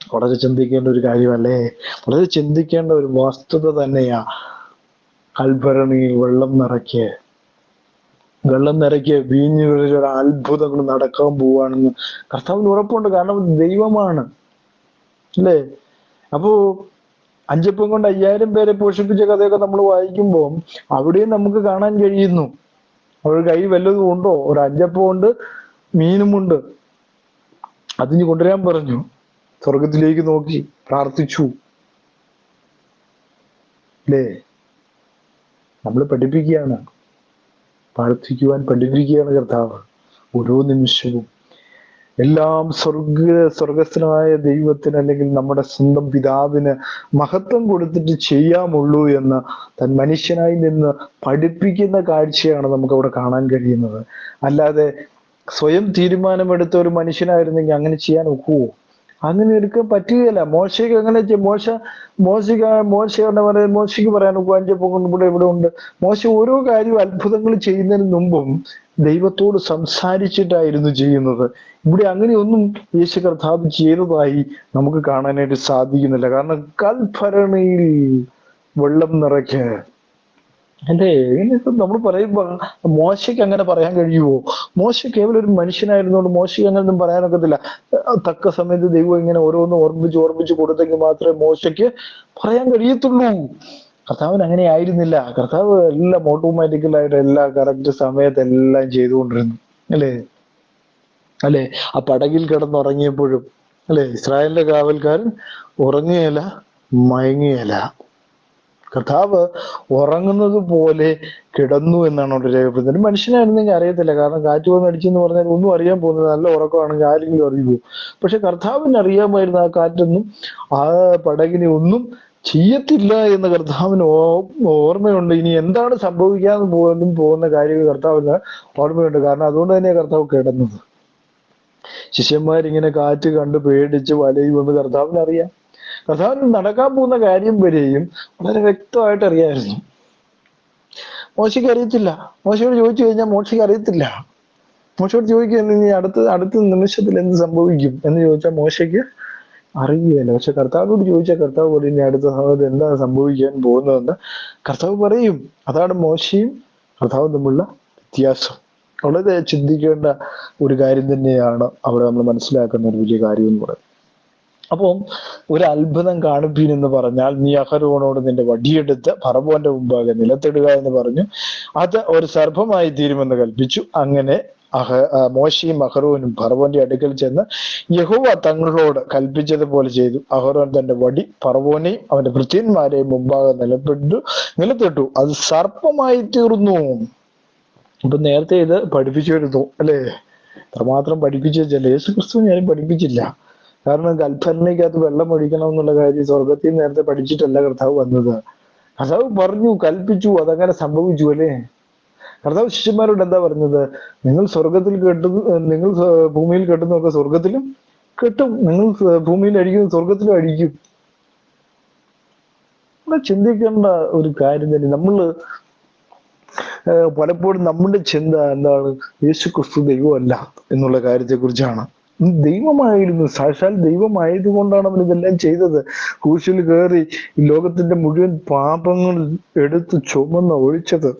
വളരെ ചിന്തിക്കേണ്ട ഒരു കാര്യമല്ലേ, വളരെ ചിന്തിക്കേണ്ട ഒരു വസ്തുത തന്നെയാ. കൽഭരണിയിൽ വെള്ളം നിറയ്ക്ക് വീഞ്ഞുകളിൽ ഒരു അത്ഭുതങ്ങൾ നടക്കാൻ പോവാണെന്ന് കർത്താവിന് ഉറപ്പുണ്ട്. കാരണം ദൈവമാണ് അല്ലേ. അപ്പോ 5 അപ്പം കൊണ്ട് 5000 പേരെ പോഷിപ്പിച്ച കഥയൊക്കെ നമ്മൾ വായിക്കുമ്പോൾ അവിടെയും നമുക്ക് കാണാൻ കഴിയുന്നു, അവരുടെ കൈ വല്ലതും ഉണ്ടോ, ഒരു 5 അപ്പം ഉണ്ട്, മീനുമുണ്ട്, അതിന് കൊണ്ടുവരാൻ പറഞ്ഞു, സ്വർഗത്തിലേക്ക് നോക്കി പ്രാർത്ഥിച്ചു അല്ലേ. നമ്മൾ പഠിപ്പിക്കുകയാണ്, പ്രാർത്ഥിക്കുവാൻ പഠിപ്പിക്കുകയാണ് കർത്താവ്. ഓരോ നിമിഷവും എല്ലാം സ്വർഗസ്ഥനായ ദൈവത്തിന്, അല്ലെങ്കിൽ നമ്മുടെ സ്വന്തം പിതാവിന് മഹത്വം കൊടുത്തിട്ട് ചെയ്യാമുള്ളൂ എന്ന് തൻ മനുഷ്യനായി നിന്ന് പഠിപ്പിക്കുന്ന കാഴ്ചയാണ് നമുക്ക് അവിടെ കാണാൻ കഴിയുന്നത്. അല്ലാതെ സ്വയം തീരുമാനമെടുത്ത ഒരു മനുഷ്യനായിരുന്നെങ്കിൽ അങ്ങനെ ചെയ്യാൻ ഒക്കുവോ? അങ്ങനെ എടുക്കാൻ പറ്റുകയില്ല. മോശയ്ക്ക് അങ്ങനെ മോശയ്ക്ക് പറയാൻ ഒക്കും, 5 അപ്പം കൊണ്ട് ഇവിടെ ഉണ്ട്. മോശ ഓരോ കാര്യവും അത്ഭുതങ്ങൾ ചെയ്യുന്നതിന് മുമ്പും ദൈവത്തോട് സംസാരിച്ചിട്ടായിരുന്നു ചെയ്യുന്നത്. ഇവിടെ അങ്ങനെയൊന്നും യേശു കർത്താവ് ചെയ്തതായി നമുക്ക് കാണാനായിട്ട് സാധിക്കുന്നില്ല. കാരണം കൽഭരണിയിൽ വെള്ളം നിറയ്ക്ക് അല്ലേ. നമ്മൾ പറയുമ്പോ മോശയ്ക്ക് അങ്ങനെ പറയാൻ കഴിയുമോ? മോശ കേവലം ഒരു മനുഷ്യനായിരുന്നോണ്ട് മോശയ്ക്ക് അങ്ങനെ ഒന്നും പറയാനൊക്കത്തില്ല. തക്ക സമയത്ത് ദൈവം ഇങ്ങനെ ഓരോന്നും ഓർമ്മിച്ച് കൊടുത്തെങ്കിൽ മാത്രമേ മോശയ്ക്ക് പറയാൻ കഴിയത്തുള്ളൂ. കർത്താവിന് അങ്ങനെ ആയിരുന്നില്ല. കർത്താവ് എല്ലാം ഓട്ടോമാറ്റിക്കലായിട്ട് എല്ലാ കറക്റ്റ് സമയത്ത് എല്ലാം ചെയ്തുകൊണ്ടിരുന്നു അല്ലേ. ആ പടകിൽ കിടന്നുറങ്ങിയപ്പോഴും അല്ലെ, ഇസ്രായേലിന്റെ കാവൽക്കാരൻ ഉറങ്ങുകയില്ല, മയങ്ങുകയില്ല. കർത്താവ് ഉറങ്ങുന്നത് പോലെ കിടന്നു എന്നാണ് അവിടെ രേഖപ്പെടുത്തുന്നത്. മനുഷ്യനായിരുന്നെങ്കിൽ അറിയത്തില്ല, കാരണം കാറ്റ് വന്ന് അടിച്ചെന്ന് പറഞ്ഞാൽ ഒന്നും അറിയാൻ പോകുന്നത്, നല്ല ഉറക്കമാണെങ്കിൽ ആരെങ്കിലും അറിയുമോ? പക്ഷെ കർത്താവിന് അറിയാമായിരുന്നു ആ കാറ്റൊന്നും ആ പടകിനെ ഒന്നും ചെയ്യത്തില്ല എന്ന് കർത്താവിന് ഓർമ്മയുണ്ട്. ഇനി എന്താണ് സംഭവിക്കാതെ പോകുന്ന കാര്യങ്ങൾ കർത്താവിന് ഓർമ്മയുണ്ട്. കാരണം അതുകൊണ്ട് തന്നെയാണ് കർത്താവ് കിടന്നത്. ശിഷ്യന്മാരിങ്ങനെ കാറ്റ് കണ്ട് പേടിച്ച് വലയുമെന്ന് കർത്താവിന് അറിയാം. കർത്താവിന് നടക്കാൻ പോകുന്ന കാര്യം വരെയും വളരെ വ്യക്തമായിട്ട് അറിയാമായിരുന്നു. മോശയ്ക്ക് അറിയത്തില്ല. മോശയോട് ചോദിച്ചു കഴിഞ്ഞാൽ മോശയ്ക്ക് അറിയത്തില്ല. മോശയോട് ചോദിക്കുക നീ അടുത്ത നിമിഷത്തിൽ എന്ത് സംഭവിക്കും എന്ന് ചോദിച്ചാൽ മോശയ്ക്ക് അറിയുകയില്ല. പക്ഷെ കർത്താവിനോട് ചോദിച്ചാൽ കർത്താവ് പറയും ഇനി അടുത്ത സമയത്ത് എന്താണ് സംഭവിക്കാൻ പോകുന്നതെന്ന് കർത്താവ് പറയും. അതാണ് മോശയും കർത്താവും തമ്മിലുള്ള വ്യത്യാസം. വളരെ ചിന്തിക്കേണ്ട ഒരു കാര്യം തന്നെയാണ് അവിടെ നമ്മൾ മനസ്സിലാക്കുന്ന ഒരു വലിയ കാര്യം എന്ന് പറയുന്നത്. അപ്പം ഒരു അത്ഭുതം കാണിപ്പീൻ എന്ന് പറഞ്ഞാൽ നീ അഹരോനോട് നിന്റെ വടിയെടുത്ത് ഫറവോന്റെ മുമ്പാകെ നിലത്തിടുക എന്ന് പറഞ്ഞു. അത് ഒരു സർപ്പമായി തീരുമെന്ന് കൽപ്പിച്ചു. അങ്ങനെ മോശയും അഹരോനും ഫറവോന്റെ അടുക്കൽ ചെന്ന് യഹോവ തങ്ങളോട് കൽപ്പിച്ചതുപോലെ ചെയ്തു. അഹരോൻ തന്റെ വടി ഫറവോനെയും അവന്റെ ഭൃത്യന്മാരെയും മുമ്പാകെ നിലത്തിട്ടു. അത് സർപ്പമായി തീർന്നു. ഇപ്പൊ നേരത്തെ ഇത് പഠിപ്പിച്ചിരുന്നു അല്ലേ? അത്രമാത്രം പഠിപ്പിച്ചു വെച്ചല്ലേ? യേശുക്രിസ്തു ഞാനും പഠിപ്പിച്ചില്ല. കാരണം കൽപ്പനയ്ക്കകത്ത് വെള്ളം ഒഴിക്കണം എന്നുള്ള കാര്യം സ്വർഗത്തിൽ നേരത്തെ പഠിച്ചിട്ടല്ല കർത്താവ് വന്നത്. കർത്താവ് പറഞ്ഞു, കൽപ്പിച്ചു, അതങ്ങനെ സംഭവിച്ചു അല്ലേ? കർത്താവ് ശിഷ്യന്മാരോട് എന്താ പറഞ്ഞത്? നിങ്ങൾ സ്വർഗത്തിൽ നിങ്ങൾ ഭൂമിയിൽ കെട്ടുന്നതൊക്കെ സ്വർഗത്തിലും കെട്ടും, നിങ്ങൾ ഭൂമിയിൽ അടിക്കും സ്വർഗത്തിലും അടിക്കും. നമ്മളെ ചിന്തിക്കേണ്ട ഒരു കാര്യം തന്നെ. നമ്മള് പലപ്പോഴും നമ്മുടെ ചിന്ത എന്താണ്? യേശു ക്രിസ്തു ദൈവമല്ല എന്നുള്ള കാര്യത്തെ കുറിച്ചാണ്. ദൈവമായിരുന്നു, സാക്ഷാൽ ദൈവമായതുകൊണ്ടാണ് അവൻ ഇതെല്ലാം ചെയ്തത്. ക്രൂശിൽ കയറി ലോകത്തിന്റെ മുഴുവൻ പാപങ്ങൾ എടുത്ത് ചുമന്ന് ഒഴിച്ചത്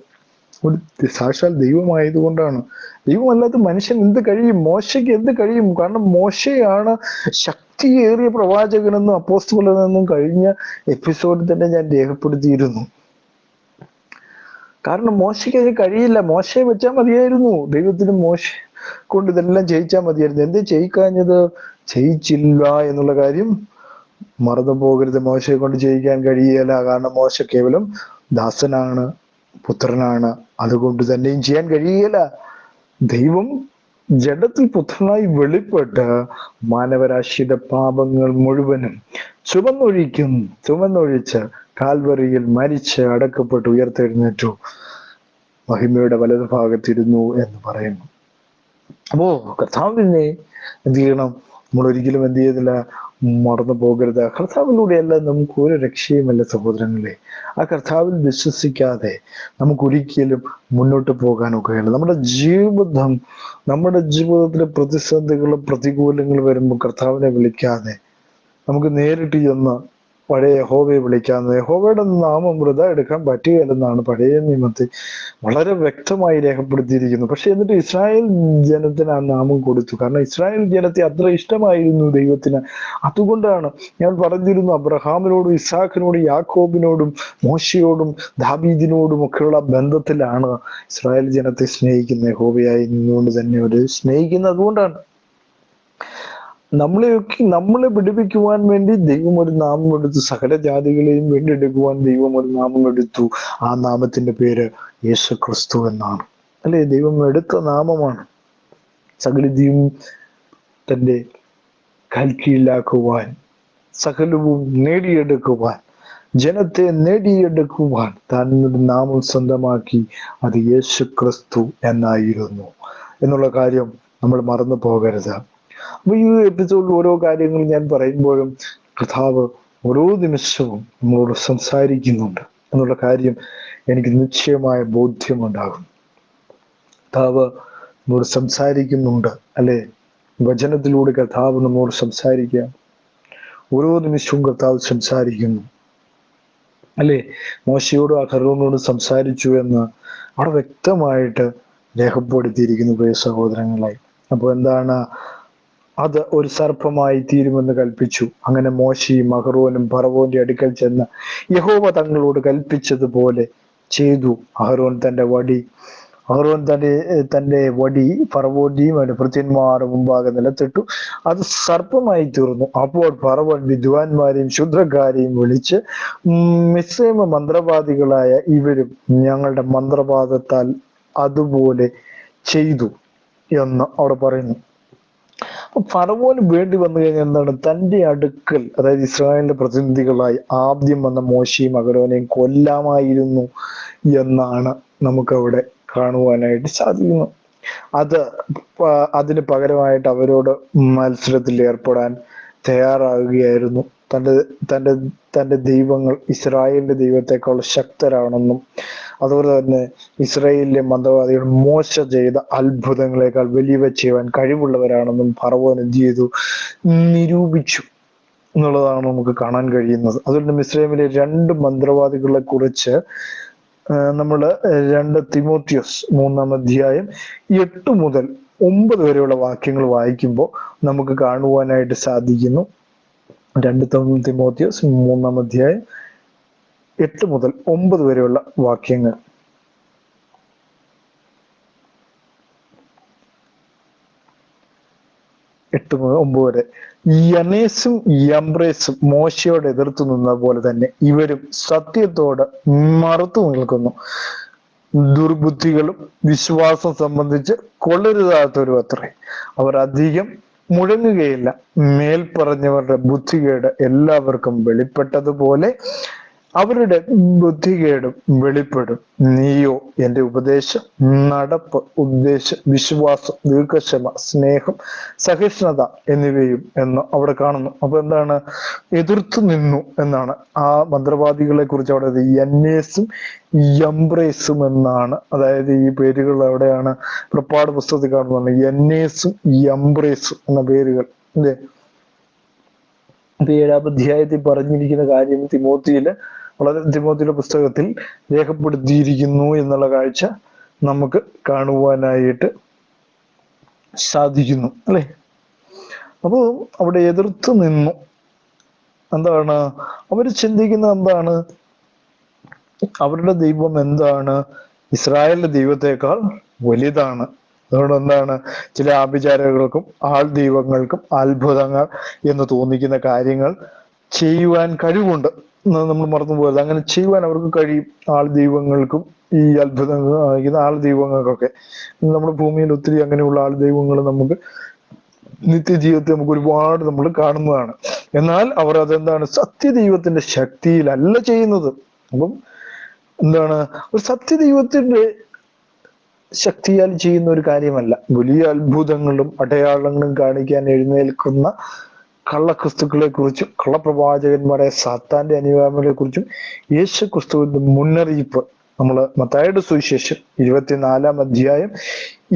ഒരു സാക്ഷാൽ ദൈവമായതുകൊണ്ടാണ്. ദൈവമല്ലാത്ത മനുഷ്യൻ എന്ത് കഴിയും? മോശയ്ക്ക് എന്ത് കഴിയും? കാരണം മോശയാണ് ശക്തിയേറിയ പ്രവാചകനെന്നും അപ്പോസ്തലനെന്നും കഴിഞ്ഞ എപ്പിസോഡിൽ തന്നെ ഞാൻ രേഖപ്പെടുത്തിയിരുന്നു. കാരണം മോശയ്ക്ക് അതിന് കഴിയില്ല. മോശയെ വെച്ചാൽ മതിയായിരുന്നു. ദൈവത്തിന് മോശ കൊണ്ട് ഇതെല്ലാം ചെയ്യിച്ചാൽ മതിയായിരുന്നു. എന്തേ ചെയ്യിക്കാഞ്ഞത്? ചെയ്യിച്ചില്ല എന്നുള്ള കാര്യം മറന്നു പോകരുത്. മോശയെ കൊണ്ട് ചെയ്യിക്കാൻ കഴിയില്ല. കാരണം മോശ കേവലം ദാസനാണ്, പുത്രനാണ്. അതുകൊണ്ട് തന്നെയും ചെയ്യാൻ കഴിയില്ല. ദൈവം ജഡത്തിൽ പുത്രനായി വെളിപ്പെട്ട് മാനവരാശിയുടെ പാപങ്ങൾ മുഴുവനും ചുമന്നൊഴിച്ച് കാൽവറിയിൽ മരിച്ച് അടക്കപ്പെട്ട് ഉയർത്തെഴുന്നേറ്റു, മഹിമയുടെ വലതു ഭാഗത്തിരുന്നു എന്ന് പറയുന്നു. അപ്പോ കർത്താവിനെ എന്ത് ചെയ്യണം? നമ്മൾ ഒരിക്കലും എന്ത് ചെയ്തില്ല, മറന്നു പോകരുത്. കർത്താവിലൂടെയല്ല നമുക്ക് ഒരു രക്ഷയുമല്ല സഹോദരങ്ങളെ. ആ കർത്താവിൽ വിശ്വസിക്കാതെ നമുക്കൊരിക്കലും മുന്നോട്ട് പോകാനൊക്കെയല്ല. നമ്മുടെ ജീവിതത്തിലെ പ്രതിസന്ധികളും പ്രതികൂലങ്ങളും വരുമ്പോൾ കർത്താവിനെ വിളിക്കാതെ നമുക്ക് നേരിട്ട് ചെന്ന് പഴയ യഹോവയെ വിളിക്കാതെ യഹോവയുടെ നാമം വൃഥാ എടുക്കാൻ പറ്റുകയില്ലെന്നാണ് പഴയ നിയമത്തിൽ വളരെ വ്യക്തമായി രേഖപ്പെടുത്തിയിരിക്കുന്നു. പക്ഷെ എന്നിട്ട് ഇസ്രായേൽ ജനത്തിന് ആ നാമം കൊടുത്തു. കാരണം ഇസ്രായേൽ ജനത്തെ അത്ര ഇഷ്ടമായിരുന്നു ദൈവത്തിന്. അതുകൊണ്ടാണ് ഞാൻ പറഞ്ഞിരുന്നു, അബ്രഹാമിനോടും ഇസാഖിനോടും യാക്കോബിനോടും മോശയോടും ദാവീദിനോടും ഒക്കെയുള്ള ബന്ധത്തിലാണ് ഇസ്രായേൽ ജനത്തെ സ്നേഹിക്കുന്ന യഹോവയായി നിന്നുകൊണ്ട് തന്നെ അവർ സ്നേഹിക്കുന്നത്. അതുകൊണ്ടാണ് നമ്മളെ പിടിപ്പിക്കുവാൻ വേണ്ടി ദൈവം ഒരു നാമം എടുത്തു. സകല ജാതികളെയും വീണ്ടെടുക്കുവാൻ ദൈവം ഒരു നാമം എടുത്തു. ആ നാമത്തിന്റെ പേര് യേശു ക്രിസ്തു എന്നാണ്. അല്ലെ? ദൈവം എടുത്ത നാമമാണ്. സകലതയും തന്റെ കൽക്കീഴിലാക്കുവാൻ, സകലവും നേടിയെടുക്കുവാൻ, ജനത്തെ നേടിയെടുക്കുവാൻ താൻ ഒരു നാമം സ്വന്തമാക്കി. അത് യേശു ക്രിസ്തു എന്നായിരുന്നു എന്നുള്ള കാര്യം നമ്മൾ മറന്നു പോകരുത്. അപ്പൊ ഈ എപ്പിസോഡിൽ ഓരോ കാര്യങ്ങൾ ഞാൻ പറയുമ്പോഴും കർത്താവ് ഓരോ നിമിഷവും നമ്മളോട് സംസാരിക്കുന്നുണ്ട് എന്നുള്ള കാര്യം എനിക്ക് നിശ്ചയമായ ബോധ്യമുണ്ടാകും. കർത്താവ് നമ്മോട് സംസാരിക്കുന്നുണ്ട് അല്ലെ? വചനത്തിലൂടെ കർത്താവ് നമ്മോട് സംസാരിക്കുക. ഓരോ നിമിഷവും കർത്താവ് സംസാരിക്കുന്നു അല്ലെ? മോശയോടും അഹരോനോടും സംസാരിച്ചു എന്ന് അവിടെ വ്യക്തമായിട്ട് രേഖപ്പെടുത്തിയിരിക്കുന്നു പ്രിയ സഹോദരങ്ങളായി. അപ്പോൾ എന്താണ്? അത് ഒരു സർപ്പമായി തീരുമെന്ന് കൽപ്പിച്ചു. അങ്ങനെ മോശയും അഹരോനും ഫറവോന്റെ അടുക്കൽ ചെന്ന് യഹോവ തങ്ങളോട് കൽപ്പിച്ചതുപോലെ ചെയ്തു. അഹരോൻ തന്റെ വടി ഫറവോന്റെയും അവന്റെ ഭൃത്യന്മാരുടെ മുമ്പാകെ നിലത്തിട്ടു. അത് സർപ്പമായി തീർന്നു. അപ്പോൾ ഫറവോൻ വിദ്വാൻമാരെയും ശൂദ്രക്കാരെയും വിളിച്ച്, മിസ്രൈമ മന്ത്രവാദികളായ ഇവരും ഞങ്ങളുടെ മന്ത്രവാദത്താൽ അതുപോലെ ചെയ്തു എന്ന് അവിടെ പറയുന്നു. അപ്പൊ ഫറവോന് വേണ്ടി വന്നു കഴിഞ്ഞാൽ എന്താണ്? തന്റെ അടുക്കൽ, അതായത് ഇസ്രായേലിന്റെ പ്രതിനിധികളായി ആദ്യം വന്ന മോശയും അഹരോനെയും കൊല്ലാമായിരുന്നു എന്നാണ് നമുക്കവിടെ കാണുവാനായിട്ട് സാധിക്കുന്നു. അതിന് പകരമായിട്ട് അവരോട് മത്സരത്തിൽ ഏർപ്പെടാൻ തയ്യാറാകുകയായിരുന്നു തൻ്റെ തൻ്റെ തൻ്റെ ദൈവങ്ങൾ ഇസ്രായേലിന്റെ ദൈവത്തെക്കാൾ ശക്തരാണെന്നും അതുപോലെ തന്നെ ഇസ്രായേലിലെ മന്ത്രവാദികൾ മോശ ചെയ്ത അത്ഭുതങ്ങളെക്കാൾ വലിയവ ചെയ്യുവാൻ കഴിവുള്ളവരാണെന്നും ഫറവോൻ എന്ത് ചെയ്തു? നിരൂപിച്ചു എന്നുള്ളതാണ് നമുക്ക് കാണാൻ കഴിയുന്നത്. അതുകൊണ്ട് മിസ്രൈമിലെ 2 മന്ത്രവാദികളെ കുറിച്ച് നമ്മൾ 2 തിമോത്തിയോസ് 3-ാം അധ്യായം 8 മുതൽ 9 വരെയുള്ള വാക്യങ്ങൾ വായിക്കുമ്പോൾ നമുക്ക് കാണുവാനായിട്ട് സാധിക്കുന്നു. 2 തിമോത്തിയോസ് 3-ാം അധ്യായം 8 മുതൽ 9 വരെയുള്ള വാക്യങ്ങൾ. എട്ട് മുതൽ 9 വരെ. യനേസും യംബ്രേസും മോശയോട് എതിർത്തു നിന്ന പോലെ തന്നെ ഇവരും സത്യത്തോട് മറുത്തു നിൽക്കുന്നു. ദുർബുദ്ധികളും വിശ്വാസം സംബന്ധിച്ച് കൊള്ളരുതാത്തവരും അത്രേ. അവർ അധികം മുഴങ്ങുകയില്ല. മേൽപ്പറഞ്ഞവരുടെ ബുദ്ധികേട് എല്ലാവർക്കും വെളിപ്പെട്ടതുപോലെ അവരുടെ ബുദ്ധികേടും വെളിപ്പെടും. നീയോ എന്റെ ഉപദേശം, നടപ്പ്, ഉദ്ദേശം, വിശ്വാസം, ദീർഘക്ഷമ, സ്നേഹം, സഹിഷ്ണുത എന്നിവയും എന്ന് അവിടെ കാണുന്നു. അപ്പൊ എന്താണ്? എതിർത്തു നിന്നു എന്നാണ്. ആ മന്ത്രവാദികളെ കുറിച്ച് അവിടെ യന്നേസും യംബ്രേസും എന്നാണ്. അതായത് ഈ പേരുകൾ എവിടെയാണ്? പുറപ്പാട് പുസ്തകത്തിൽ കാണുന്നുണ്ട്. യന്നേസും യംബ്രേസും എന്ന പേരുകൾ അല്ലേ? 7-ാം അധ്യായത്തിൽ പറഞ്ഞിരിക്കുന്ന കാര്യം തിമോത്തിയുടെ പുസ്തകത്തിൽ രേഖപ്പെടുത്തിയിരിക്കുന്നു എന്നുള്ള കാഴ്ച നമുക്ക് കാണുവാനായിട്ട് സാധിക്കുന്നു അല്ലെ? അപ്പോ അവിടെ എതിർത്ത് നിന്നു. എന്താണ് അവർ ചിന്തിക്കുന്നത്? എന്താണ് അവരുടെ ദൈവം? എന്താണ് ഇസ്രായേലിന്റെ ദൈവത്തെക്കാൾ വലുതാണ്. അതുകൊണ്ട് എന്താണ് ചില ആഭിചാരകൾക്കും ആൾ ദൈവങ്ങൾക്കും അത്ഭുതങ്ങൾ എന്ന് തോന്നിക്കുന്ന കാര്യങ്ങൾ ചെയ്യുവാൻ കഴിവുണ്ട്. നമ്മൾ മറന്നുപോയത്. അങ്ങനെ ചെയ്യുവാൻ അവർക്ക് കഴിയും. ആൾ ദൈവങ്ങൾക്കും ഈ അത്ഭുതങ്ങൾ കാണിക്കുന്ന ആൾ ദൈവങ്ങൾക്കൊക്കെ. നമ്മുടെ ഭൂമിയിൽ ഒത്തിരി അങ്ങനെയുള്ള ആൾ ദൈവങ്ങൾ നമുക്ക് നിത്യജീവിതത്തിൽ നമുക്ക് ഒരുപാട് നമ്മൾ കാണുന്നതാണ്. എന്നാൽ അവർ അതെന്താണ്? സത്യദൈവത്തിന്റെ ശക്തിയിലല്ല ചെയ്യുന്നത്. അപ്പം എന്താണ്? ഒരു സത്യദൈവത്തിന്റെ ശക്തിയാൽ ചെയ്യുന്ന ഒരു കാര്യമല്ല. വലിയ അത്ഭുതങ്ങളും അടയാളങ്ങളും കാണിക്കാൻ എഴുന്നേൽക്കുന്ന കള്ളക്രിസ്തുക്കളെ കുറിച്ചും കള്ളപ്രവാചകന്മാരെ സാത്താന്റെ അനുയായികളെ കുറിച്ചും യേശു ക്രിസ്തുവിന്റെ മുന്നറിയിപ്പ് നമ്മൾ മത്തായിയുടെ സുവിശേഷം 24-ാം അധ്യായം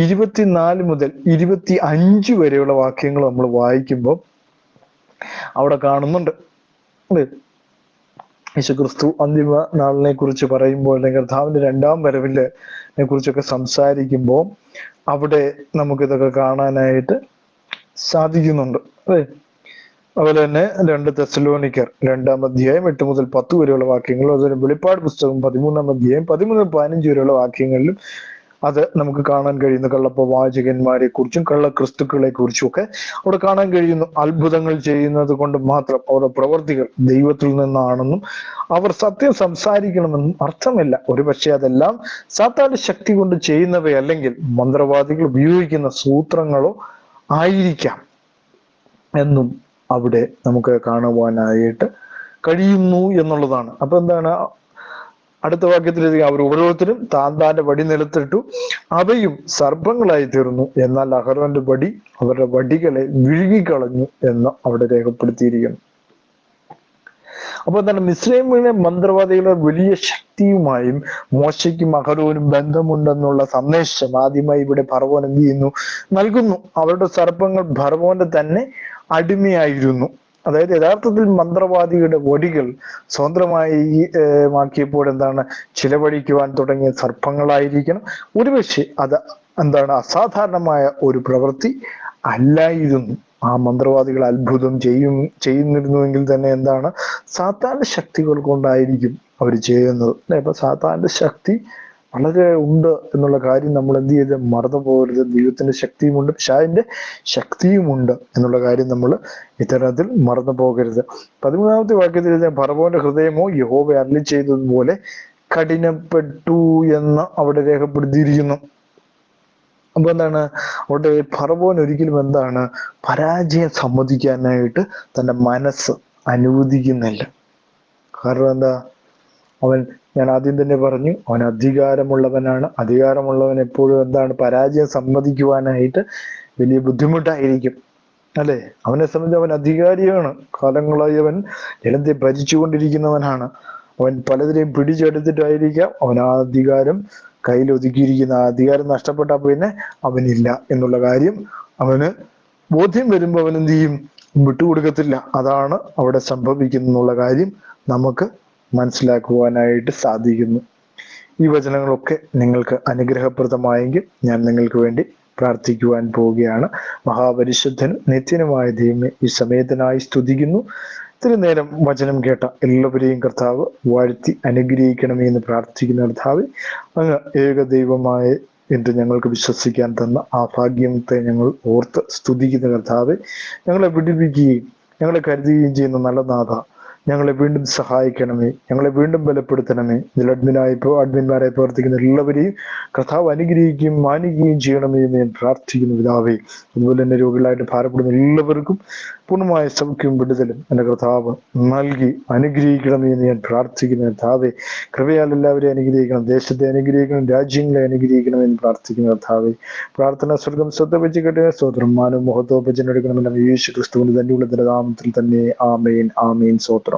24 മുതൽ 25 വരെയുള്ള വാക്യങ്ങൾ നമ്മൾ വായിക്കുമ്പോൾ അവിടെ കാണുന്നുണ്ട്. യേശുക്രിസ്തു അന്തിമ നാളിനെ കുറിച്ച് പറയുമ്പോൾ, കർത്താവിന്റെ 2-ാം വരവിനെ കുറിച്ചൊക്കെ സംസാരിക്കുമ്പോൾ അവിടെ നമുക്കിതൊക്കെ കാണാനായിട്ട് സാധിക്കുന്നുണ്ട് അല്ലേ? അതുപോലെ തന്നെ 2 തെസ്സലോനിക്കർ 2-ാം അധ്യായം 8 മുതൽ 10 വരെയുള്ള വാക്യങ്ങളും, അതുപോലെ വെളിപ്പാട് പുസ്തകം 13-ാം അധ്യായം 13 മുതൽ 15 വരെയുള്ള വാക്യങ്ങളിലും അത് നമുക്ക് കാണാൻ കഴിയുന്നു. കള്ളപ്രവാചകന്മാരെ കുറിച്ചും കള്ളക്രിസ്തുക്കളെ കുറിച്ചും ഒക്കെ അവിടെ കാണാൻ കഴിയുന്നു. അത്ഭുതങ്ങൾ ചെയ്യുന്നത് കൊണ്ട് മാത്രം അവരുടെ പ്രവർത്തികൾ ദൈവത്തിൽ നിന്നാണെന്നും അവർ സത്യം സംസാരിക്കണമെന്നും അർത്ഥമില്ല. ഒരുപക്ഷെ അതെല്ലാം സാത്താന്റെ ശക്തി കൊണ്ട് ചെയ്യുന്നവയല്ലെങ്കിൽ മന്ത്രവാദികൾ ഉപയോഗിക്കുന്ന സൂത്രങ്ങളോ ആയിരിക്കാം എന്നും അവിടെ നമുക്ക് കാണുവാനായിട്ട് കഴിയുന്നു എന്നുള്ളതാണ്. അപ്പൊ എന്താണ് അടുത്ത വാക്യത്തിൽ? അവർ ഓരോരുത്തരും താന്താന്റെ വടി നിലത്തിട്ടു, അവയും സർപ്പങ്ങളായി തീർന്നു. എന്നാൽ അഹരോന്റെ വടി അവരുടെ വടികളെ വിഴുകിക്കളഞ്ഞു എന്ന് അവിടെ രേഖപ്പെടുത്തിയിരിക്കുന്നു. അപ്പൊ എന്താണ്? മിസ്രൈമിലെ മന്ത്രവാദികളുടെ വലിയ ശക്തിയുമായും മോശയ്ക്കും അഹരോനും ബന്ധമുണ്ടെന്നുള്ള സന്ദേശം ആദ്യമായി ഇവിടെ ഫറവോൻ എന്ത് ചെയ്യുന്നു? നൽകുന്നു. അവരുടെ സർപ്പങ്ങൾ ഫറവോന്റെ തന്നെ അടിമയായിരുന്നു. അതായത് യഥാർത്ഥത്തിൽ മന്ത്രവാദിയുടെ വടികൾ സ്വതന്ത്രമായി മാക്കിയപ്പോൾ എന്താണ്? ചിലവഴിക്കുവാൻ തുടങ്ങിയ സർപ്പങ്ങളായിരിക്കണം. ഒരുപക്ഷെ അത് എന്താണ്? അസാധാരണമായ ഒരു പ്രവൃത്തി അല്ലായിരുന്നു. ആ മന്ത്രവാദികൾ അത്ഭുതം ചെയ്യുന്നിരുന്നുവെങ്കിൽ തന്നെ എന്താണ്? സാത്താന്റെ ശക്തികൾ കൊണ്ടായിരിക്കും അവർ ചെയ്യുന്നത്. അപ്പൊ സാത്താന്റെ ശക്തി വളരെ ഉണ്ട് എന്നുള്ള കാര്യം നമ്മൾ എന്ത് ചെയ്ത് മറന്നു പോകരുത്. ദൈവത്തിന്റെ ശക്തിയുമുണ്ട്, പിശാചിന്റെ ശക്തിയുമുണ്ട് എന്നുള്ള കാര്യം നമ്മൾ ഇത്തരത്തിൽ മറന്നു പോകരുത്. 13-ാമത്തെ വാക്യത്തിൽ ഫറവോന്റെ ഹൃദയമോ യഹോവ അരുളി ചെയ്തതുപോലെ കഠിനപ്പെട്ടു എന്ന് അവിടെ രേഖപ്പെടുത്തിയിരിക്കുന്നു. അപ്പൊ എന്താണ്? അവിടെ ഫറവോൻ ഒരിക്കലും എന്താണ്? പരാജയം സമ്മതിക്കാനായിട്ട് തന്റെ മനസ്സ് അനുവദിക്കുന്നില്ല. കാരണം എന്താ? ഞാൻ ആദ്യം തന്നെ പറഞ്ഞു, അവൻ അധികാരമുള്ളവനാണ്. അധികാരമുള്ളവൻ എപ്പോഴും എന്താണ്? പരാജയം സമ്മതിക്കുവാനായിട്ട് വലിയ ബുദ്ധിമുട്ടായിരിക്കും. അല്ലെ? അവനെ സംബന്ധിച്ച് അവൻ അധികാരിയാണ്. കാലങ്ങളായി അവൻ ജനത്തെ ഭരിച്ചുകൊണ്ടിരിക്കുന്നവനാണ്. അവൻ പലതിനെയും പിടിച്ചെടുത്തിട്ടായിരിക്കാം അവൻ ആ അധികാരം കയ്യിൽ ഒതുക്കിയിരിക്കുന്ന. ആ അധികാരം നഷ്ടപ്പെട്ടാൽ പിന്നെ അവനില്ല എന്നുള്ള കാര്യം അവന് ബോധ്യം വരുമ്പോൾ അവൻ എന്ത് ചെയ്യും? വിട്ടുകൊടുക്കത്തില്ല. അതാണ് അവിടെ സംഭവിക്കുന്നുള്ള കാര്യം നമുക്ക് മനസ്സിലാക്കുവാനായിട്ട് സാധിക്കുന്നു. ഈ വചനങ്ങളൊക്കെ നിങ്ങൾക്ക് അനുഗ്രഹപ്രദമായെങ്കിൽ ഞാൻ നിങ്ങൾക്ക് വേണ്ടി പ്രാർത്ഥിക്കുവാൻ പോവുകയാണ്. മഹാപരിശുദ്ധനും നിത്യനുമായ ദൈവമേ, ഈ സമയത്തിനായി സ്തുതിക്കുന്നു. ഇത്തിരി നേരം വചനം കേട്ട എല്ലാവരെയും കർത്താവ് വാഴ്ത്തി അനുഗ്രഹിക്കണമേ എന്ന് പ്രാർത്ഥിക്കുന്ന കർത്താവ്, അങ്ങ് ഏക ദൈവമായ എന്ന് ഞങ്ങൾക്ക് വിശ്വസിക്കാൻ തന്ന ആ ഭാഗ്യത്തെ ഞങ്ങൾ ഓർത്ത് സ്തുതിക്കുന്ന കർത്താവ്, ഞങ്ങളെ വിടുവിക്കുകയും ഞങ്ങളെ കരുതുകയും ചെയ്യുന്ന നല്ല നാഥ, ഞങ്ങളെ വീണ്ടും സഹായിക്കണമേ, ഞങ്ങളെ വീണ്ടും ബലപ്പെടുത്തണമേ. ഇതിൽ അഡ്മിന്മാരായി പ്രവർത്തിക്കുന്ന എല്ലാവരെയും കർത്താവ് അനുഗ്രഹിക്കുകയും മാനിക്കുകയും ചെയ്യണമേ എന്ന് ഞാൻ പ്രാർത്ഥിക്കുന്നു പിതാവേ. അതുപോലെ തന്നെ രോഗികളായിട്ട് ഭാരപ്പെടുന്ന എല്ലാവർക്കും പൂർണ്ണമായ സൗഖ്യവും വിടുതലും എൻ്റെ കർത്താവ് നൽകി അനുഗ്രഹിക്കണമേ എന്ന് ഞാൻ പ്രാർത്ഥിക്കുന്നു കർത്താവേ. കൃപയാൽ എല്ലാവരെയും അനുഗ്രഹിക്കണം, ദേശത്തെ അനുഗ്രഹിക്കണം, രാജ്യങ്ങളെ അനുഗ്രഹിക്കണം എന്ന് പ്രാർത്ഥിക്കുന്നു കർത്താവേ. പ്രാർത്ഥന സ്വർഗം ശ്രദ്ധ വെച്ച് കേട്ട സ്തോത്രം. മാനവും മഹത്വോപജനം എടുക്കണമെന്ന് യേശു ക്രിസ്തുവിന്റെ തന്നെയുള്ള നാമത്തിൽ തന്നെ. ആമേൻ ആമേൻ. സ്തോത്രം.